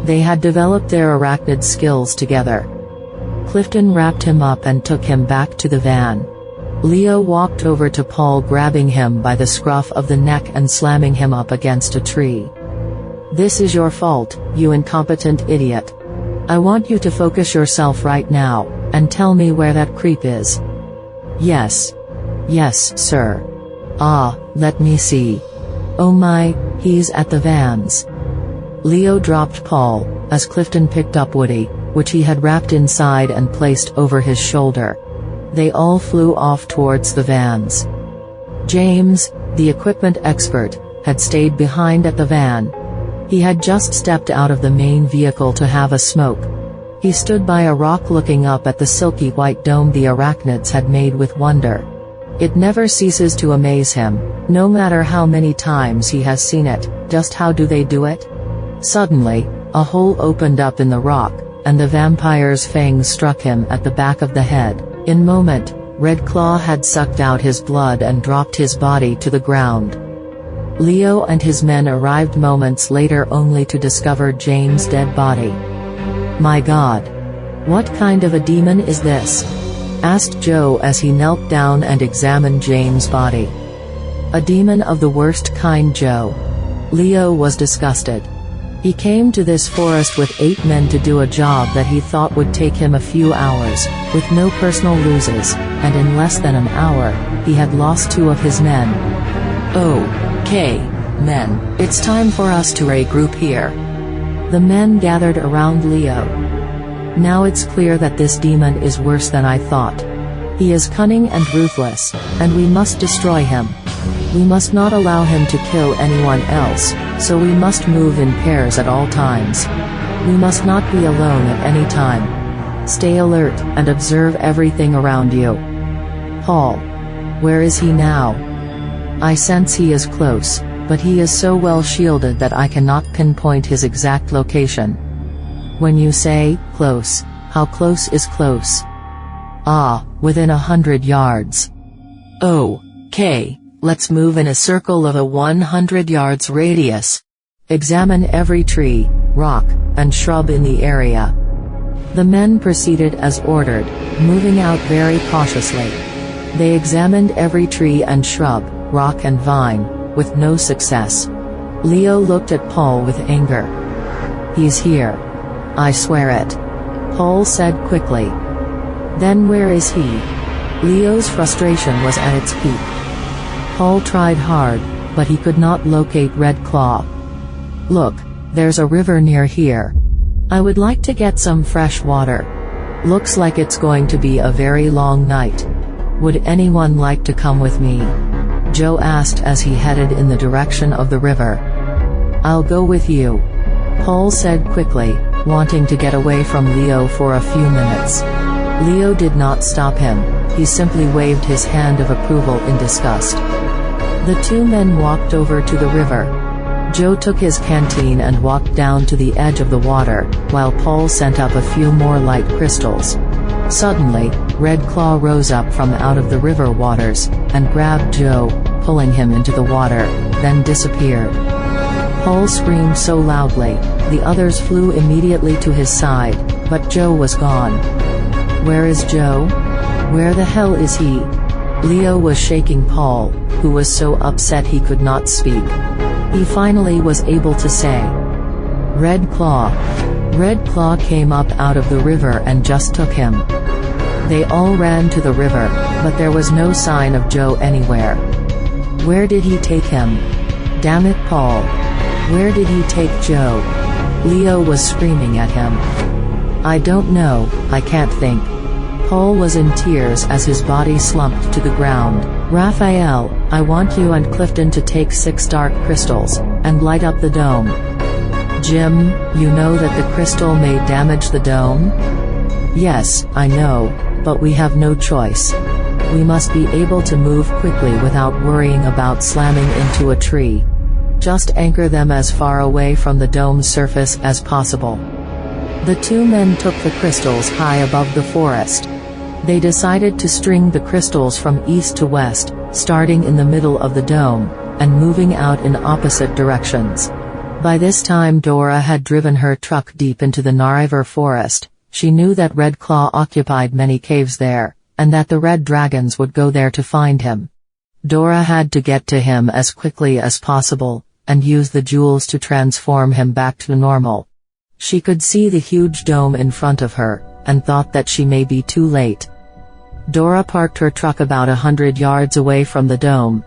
They had developed their arachnid skills together. Clifton wrapped him up and took him back to the van. Leo walked over to Paul, grabbing him by the scruff of the neck and slamming him up against a tree. This is your fault, you incompetent idiot. I want you to focus yourself right now, and tell me where that creep is. Yes. Yes, sir. Ah, let me see. Oh my, he's at the vans. Leo dropped Paul, as Clifton picked up Woody, which he had wrapped inside and placed over his shoulder. They all flew off towards the vans. James, the equipment expert, had stayed behind at the van. He had just stepped out of the main vehicle to have a smoke. He stood by a rock looking up at the silky white dome the arachnids had made with wonder. It never ceases to amaze him, no matter how many times he has seen it. Just how do they do it? Suddenly, a hole opened up in the rock, and the vampire's fangs struck him at the back of the head. In a moment, Red Claw had sucked out his blood and dropped his body to the ground. Leo and his men arrived moments later only to discover James' dead body. My God. What kind of a demon is this? Asked Joe as he knelt down and examined James' body. A demon of the worst kind, Joe. Leo was disgusted. He came to this forest with 8 men to do a job that he thought would take him a few hours, with no personal loses, and in less than an hour, he had lost 2 of his men. Okay, men, it's time for us to regroup here. The men gathered around Leo. Now it's clear that this demon is worse than I thought. He is cunning and ruthless, and we must destroy him. We must not allow him to kill anyone else, so we must move in pairs at all times. We must not be alone at any time. Stay alert and observe everything around you. Paul. Where is he now? I sense he is close, but he is so well shielded that I cannot pinpoint his exact location. When you say, close, how close is close? Ah, within 100 yards. Okay. Let's move in a circle of a 100 yards radius. Examine every tree, rock, and shrub in the area. The men proceeded as ordered, moving out very cautiously. They examined every tree and shrub, rock and vine, with no success. Leo looked at Paul with anger. He's here. I swear it. Paul said quickly. Then where is he? Leo's frustration was at its peak. Paul tried hard, but he could not locate Red Claw. "Look, there's a river near here. I would like to get some fresh water. Looks like it's going to be a very long night. Would anyone like to come with me?" Joe asked as he headed in the direction of the river. "I'll go with you," Paul said quickly, wanting to get away from Leo for a few minutes. Leo did not stop him, he simply waved his hand of approval in disgust. The two men walked over to the river. Joe took his canteen and walked down to the edge of the water, while Paul sent up a few more light crystals. Suddenly, Red Claw rose up from out of the river waters, and grabbed Joe, pulling him into the water, then disappeared. Paul screamed so loudly, the others flew immediately to his side, but Joe was gone. "Where is Joe? Where the hell is he?" Leo was shaking Paul, who was so upset he could not speak. He finally was able to say, "Red Claw." Red Claw came up out of the river and just took him. They all ran to the river, but there was no sign of Joe anywhere. Where did he take him? Damn it, Paul. Where did he take Joe? Leo was screaming at him. I don't know, I can't think. Paul was in tears as his body slumped to the ground. Raphael, I want you and Clifton to take 6 dark crystals, and light up the dome. Jim, you know that the crystal may damage the dome? Yes, I know, but we have no choice. We must be able to move quickly without worrying about slamming into a tree. Just anchor them as far away from the dome's surface as possible. The two men took the crystals high above the forest. They decided to string the crystals from east to west, starting in the middle of the dome, and moving out in opposite directions. By this time Dora had driven her truck deep into the Nariver forest. She knew that Red Claw occupied many caves there, and that the red dragons would go there to find him. Dora had to get to him as quickly as possible, and use the jewels to transform him back to normal. She could see the huge dome in front of her, and thought that she may be too late. Dora parked her truck about 100 yards away from the dome.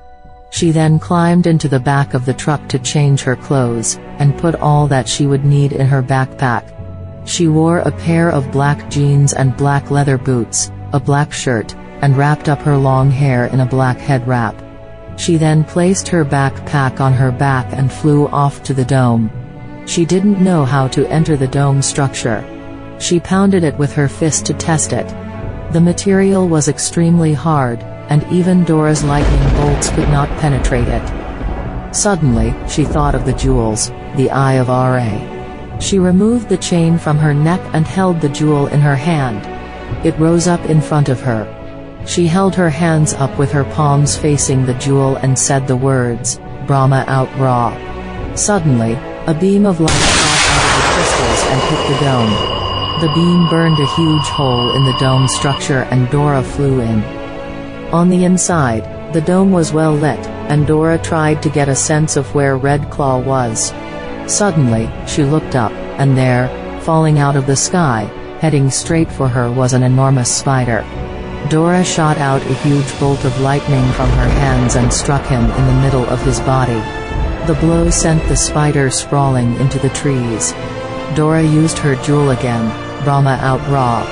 She then climbed into the back of the truck to change her clothes, and put all that she would need in her backpack. She wore a pair of black jeans and black leather boots, a black shirt, and wrapped up her long hair in a black head wrap. She then placed her backpack on her back and flew off to the dome. She didn't know how to enter the dome structure. She pounded it with her fist to test it. The material was extremely hard, and even Dora's lightning bolts could not penetrate it. Suddenly, she thought of the jewels, the Eye of Ra. She removed the chain from her neck and held the jewel in her hand. It rose up in front of her. She held her hands up with her palms facing the jewel and said the words, Brahma out Ra. Suddenly, a beam of light shot out of the crystals and hit the dome. The beam burned a huge hole in the dome structure and Dora flew in. On the inside, the dome was well lit, and Dora tried to get a sense of where Red Claw was. Suddenly, she looked up, and there, falling out of the sky, heading straight for her was an enormous spider. Dora shot out a huge bolt of lightning from her hands and struck him in the middle of his body. The blow sent the spider sprawling into the trees. Dora used her jewel again, Brahma out Ra.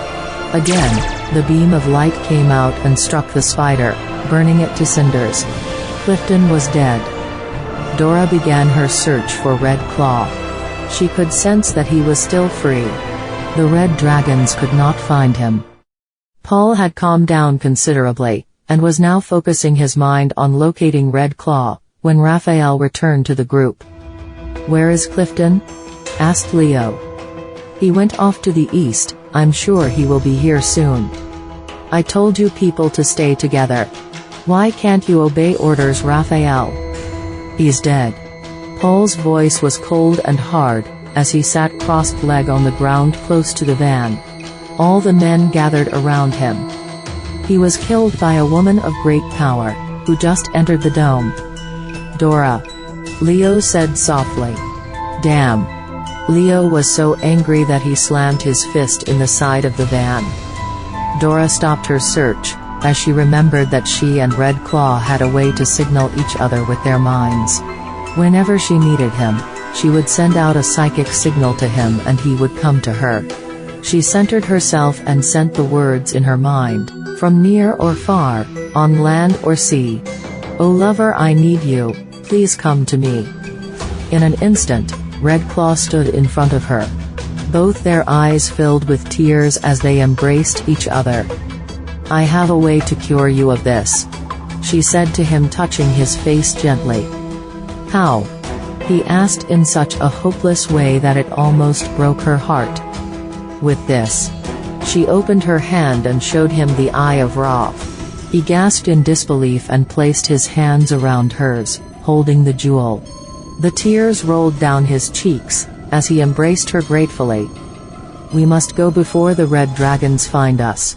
Again, the beam of light came out and struck the spider, burning it to cinders. Clifton was dead. Dora began her search for Red Claw. She could sense that he was still free. The red dragons could not find him. Paul had calmed down considerably, and was now focusing his mind on locating Red Claw, when Raphael returned to the group. "Where is Clifton?" asked Leo. "He went off to the east, I'm sure he will be here soon. I told you people to stay together. Why can't you obey orders, Raphael? He's dead." Paul's voice was cold and hard, as he sat crossed-legged on the ground close to the van. All the men gathered around him. He was killed by a woman of great power, who just entered the dome. "Dora," Leo said softly. "Damn." Leo was so angry that he slammed his fist in the side of the van. Dora stopped her search, as she remembered that she and Red Claw had a way to signal each other with their minds. Whenever she needed him, she would send out a psychic signal to him and he would come to her. She centered herself and sent the words in her mind, from near or far, on land or sea. "Oh lover, I need you, please come to me." In an instant, Red Claw stood in front of her. Both their eyes filled with tears as they embraced each other. "I have a way to cure you of this," she said to him, touching his face gently. "How?" he asked in such a hopeless way that it almost broke her heart. With this, she opened her hand and showed him the Eye of Ra. He gasped in disbelief and placed his hands around hers, holding the jewel. The tears rolled down his cheeks, as he embraced her gratefully. "We must go before the red dragons find us,"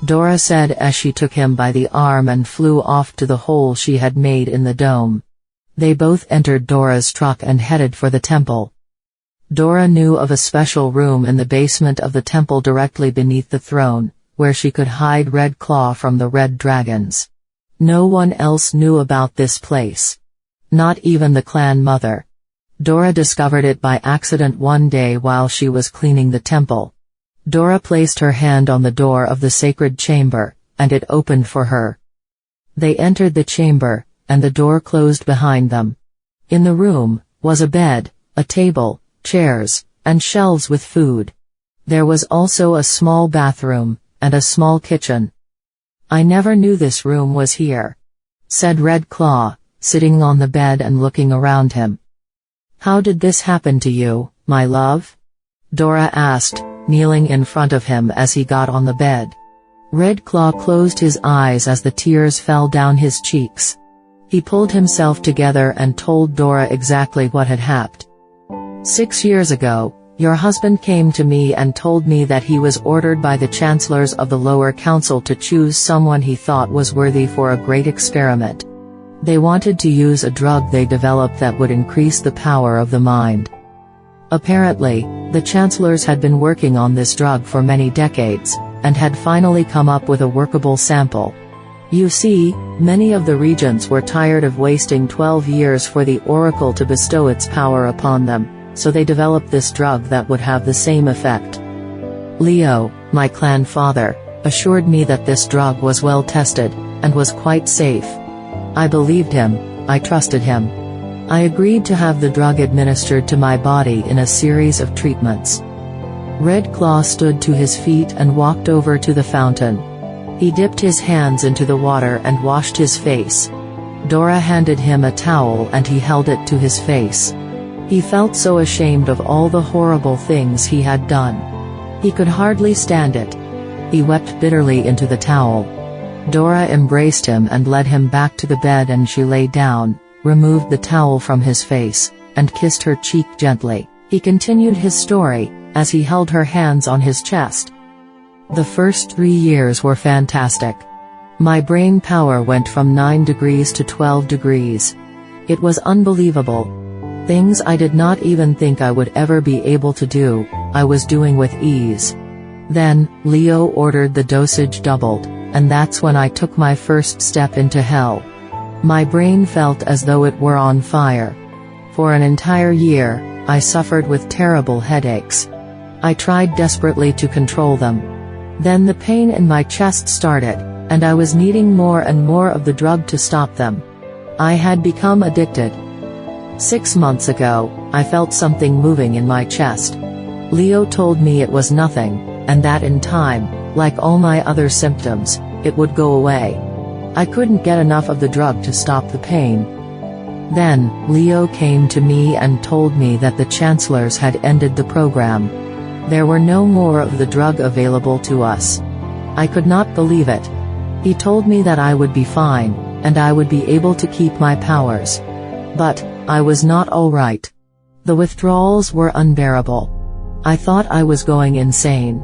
Dora said as she took him by the arm and flew off to the hole she had made in the dome. They both entered Dora's truck and headed for the temple. Dora knew of a special room in the basement of the temple directly beneath the throne, where she could hide Red Claw from the red dragons. No one else knew about this place. Not even the clan mother. Dora discovered it by accident one day while she was cleaning the temple. Dora placed her hand on the door of the sacred chamber, and it opened for her. They entered the chamber, and the door closed behind them. In the room was a bed, a table, chairs, and shelves with food. There was also a small bathroom, and a small kitchen. "I never knew this room was here," said Red Claw, sitting on the bed and looking around him. "How did this happen to you, my love?" Dora asked, kneeling in front of him as he got on the bed. Red Claw closed his eyes as the tears fell down his cheeks. He pulled himself together and told Dora exactly what had happened. "6 years ago, your husband came to me and told me that he was ordered by the chancellors of the lower council to choose someone he thought was worthy for a great experiment. They wanted to use a drug they developed that would increase the power of the mind. Apparently, the chancellors had been working on this drug for many decades, and had finally come up with a workable sample. You see, many of the regents were tired of wasting 12 years for the oracle to bestow its power upon them, so they developed this drug that would have the same effect. Leo, my clan father, assured me that this drug was well tested, and was quite safe. I believed him, I trusted him. I agreed to have the drug administered to my body in a series of treatments." Red Claw stood to his feet and walked over to the fountain. He dipped his hands into the water and washed his face. Dora handed him a towel and he held it to his face. He felt so ashamed of all the horrible things he had done. He could hardly stand it. He wept bitterly into the towel. Dora embraced him and led him back to the bed, and she lay down, removed the towel from his face, and kissed her cheek gently. He continued his story, as he held her hands on his chest. "The first 3 years were fantastic. My brain power went from 9 degrees to 12 degrees. It was unbelievable. Things I did not even think I would ever be able to do, I was doing with ease. Then, Leo ordered the dosage doubled, and that's when I took my first step into hell. My brain felt as though it were on fire. For an entire year, I suffered with terrible headaches. I tried desperately to control them. Then the pain in my chest started, and I was needing more and more of the drug to stop them. I had become addicted. 6 months ago, I felt something moving in my chest. Leo told me it was nothing, and that in time, like all my other symptoms, it would go away. I couldn't get enough of the drug to stop the pain. Then, Leo came to me and told me that the chancellors had ended the program. There were no more of the drug available to us. I could not believe it. He told me that I would be fine, and I would be able to keep my powers. But, I was not all right. The withdrawals were unbearable. I thought I was going insane.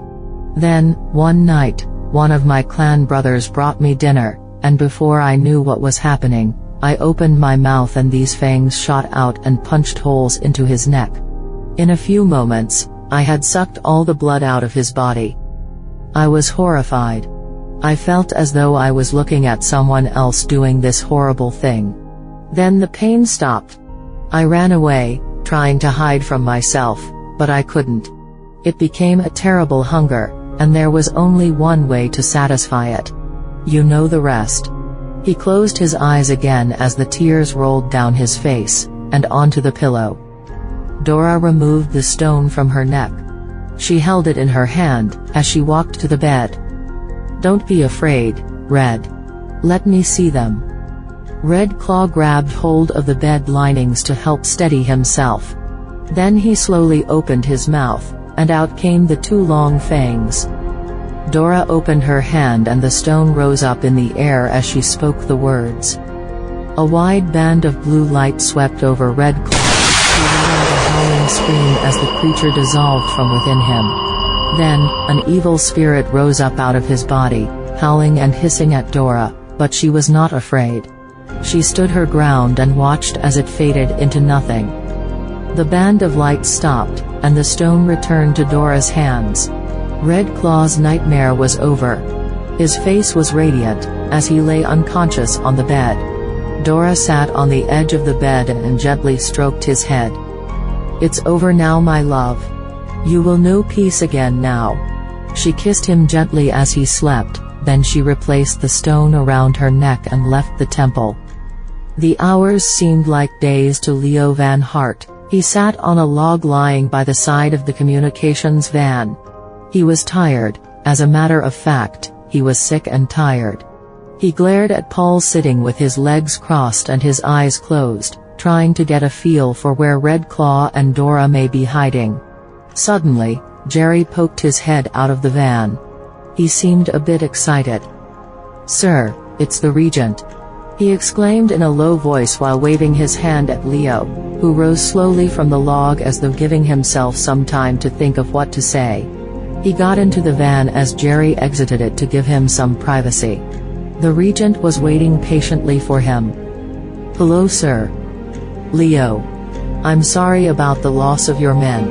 Then, one night, one of my clan brothers brought me dinner, and before I knew what was happening, I opened my mouth and these fangs shot out and punched holes into his neck. In a few moments, I had sucked all the blood out of his body. I was horrified. I felt as though I was looking at someone else doing this horrible thing. Then the pain stopped. I ran away, trying to hide from myself, but I couldn't. It became a terrible hunger, and there was only one way to satisfy it. You know the rest. He closed his eyes again as the tears rolled down his face, and onto the pillow. Dora removed the stone from her neck. She held it in her hand, as she walked to the bed. Don't be afraid, Red. Let me see them. Red Claw grabbed hold of the bed linings to help steady himself. Then he slowly opened his mouth, and out came the two long fangs. Dora opened her hand and the stone rose up in the air as she spoke the words. A wide band of blue light swept over Red Claw. He let out a howling scream as the creature dissolved from within him. Then, an evil spirit rose up out of his body, howling and hissing at Dora, but she was not afraid. She stood her ground and watched as it faded into nothing. The band of light stopped, and the stone returned to Dora's hands. Red Claw's nightmare was over. His face was radiant, as he lay unconscious on the bed. Dora sat on the edge of the bed and gently stroked his head. It's over now, my love. You will know peace again now. She kissed him gently as he slept, then she replaced the stone around her neck and left the temple. The hours seemed like days to Leo Van Hart. He sat on a log lying by the side of the communications van. He was tired, as a matter of fact, he was sick and tired. He glared at Paul sitting with his legs crossed and his eyes closed, trying to get a feel for where Red Claw and Dora may be hiding. Suddenly, Jerry poked his head out of the van. He seemed a bit excited. "Sir, it's the Regent," he exclaimed in a low voice while waving his hand at Leo, who rose slowly from the log as though giving himself some time to think of what to say. He got into the van as Jerry exited it to give him some privacy. The Regent was waiting patiently for him. "Hello, sir." "Leo. I'm sorry about the loss of your men.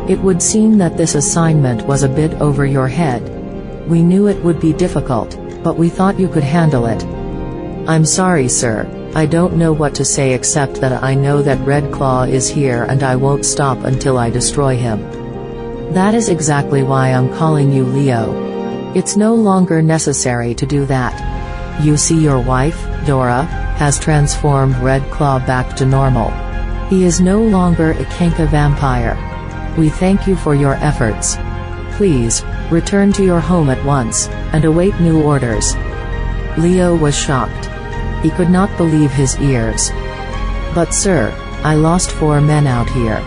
It would seem that this assignment was a bit over your head. We knew it would be difficult, but we thought you could handle it." "I'm sorry, sir. I don't know what to say except that I know that Red Claw is here and I won't stop until I destroy him." "That is exactly why I'm calling you, Leo. It's no longer necessary to do that. You see, your wife, Dora, has transformed Red Claw back to normal. He is no longer a Kanka vampire. We thank you for your efforts. Please, return to your home at once, and await new orders." Leo was shocked. He could not believe his ears. "But sir, I lost 4 men out here.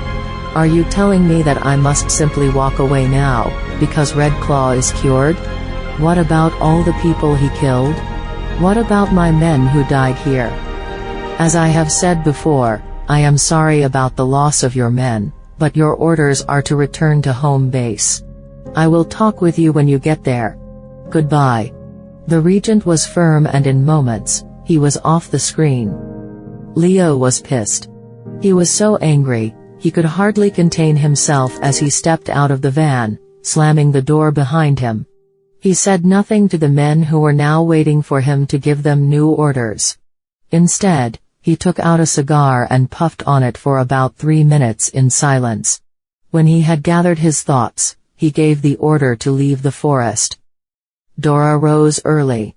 Are you telling me that I must simply walk away now, because Red Claw is cured? What about all the people he killed? What about my men who died here? As I have said before, I am sorry about the loss of your men, but your orders are to return to home base. I will talk with you when you get there. Goodbye." The Regent was firm and in moments, he was off the screen. Leo was pissed. He was so angry, he could hardly contain himself as he stepped out of the van, slamming the door behind him. He said nothing to the men who were now waiting for him to give them new orders. Instead, he took out a cigar and puffed on it for about 3 minutes in silence. When he had gathered his thoughts, he gave the order to leave the forest. Dora rose early.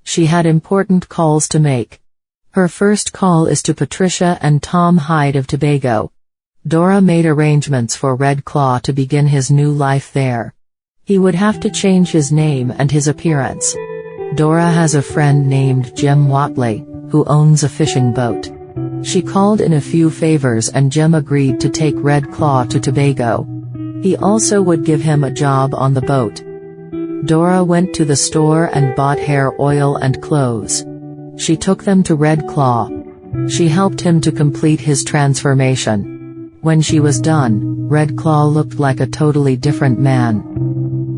She had important calls to make. Her first call is to Patricia and Tom Hyde of Tobago. Dora made arrangements for Red Claw to begin his new life there. He would have to change his name and his appearance. Dora has a friend named Jim Watley, who owns a fishing boat. She called in a few favors and Jim agreed to take Red Claw to Tobago. He also would give him a job on the boat. Dora went to the store and bought hair oil and clothes. She took them to Red Claw. She helped him to complete his transformation. When she was done, Red Claw looked like a totally different man.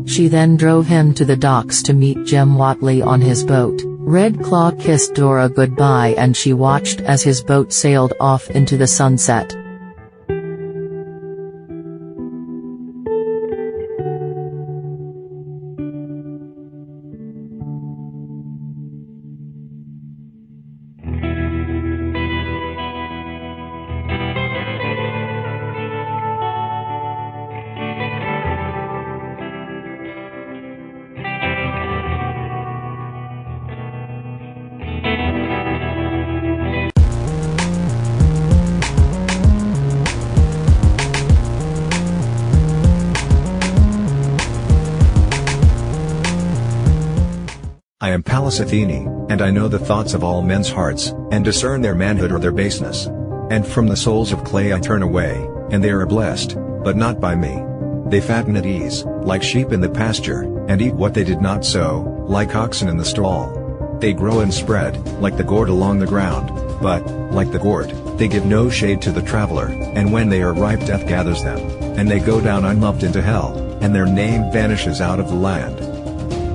She then drove him to the docks to meet Jim Watley on his boat. Red Claw kissed Dora goodbye and she watched as his boat sailed off into the sunset. I am Pallas Athene, and I know the thoughts of all men's hearts, and discern their manhood or their baseness. And from the souls of clay I turn away, and they are blessed, but not by me. They fatten at ease, like sheep in the pasture, and eat what they did not sow, like oxen in the stall. They grow and spread, like the gourd along the ground, but, like the gourd, they give no shade to the traveler, and when they are ripe death gathers them, and they go down unloved into hell, and their name vanishes out of the land.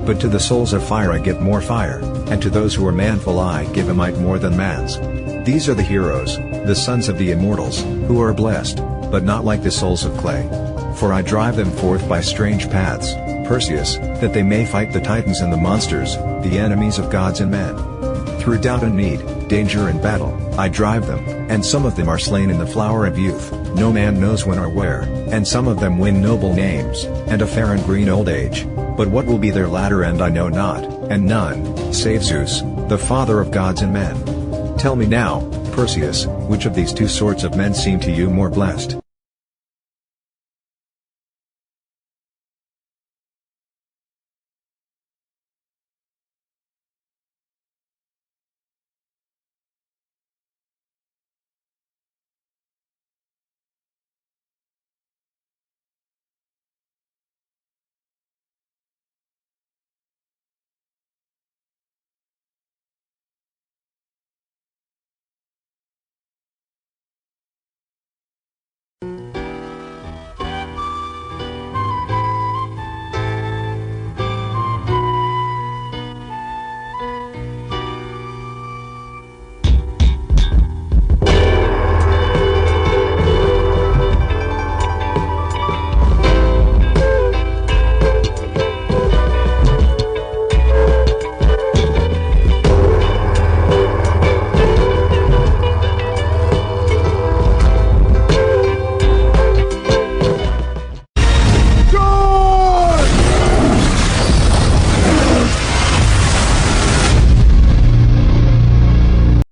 But to the souls of fire I give more fire, and to those who are manful I give a might more than man's. These are the heroes, the sons of the immortals, who are blessed, but not like the souls of clay. For I drive them forth by strange paths, Perseus, that they may fight the titans and the monsters, the enemies of gods and men. Through doubt and need, danger and battle, I drive them, and some of them are slain in the flower of youth, no man knows when or where, and some of them win noble names, and a fair and green old age. But what will be their latter end I know not, and none, save Zeus, the father of gods and men. Tell me now, Perseus, which of these two sorts of men seem to you more blessed?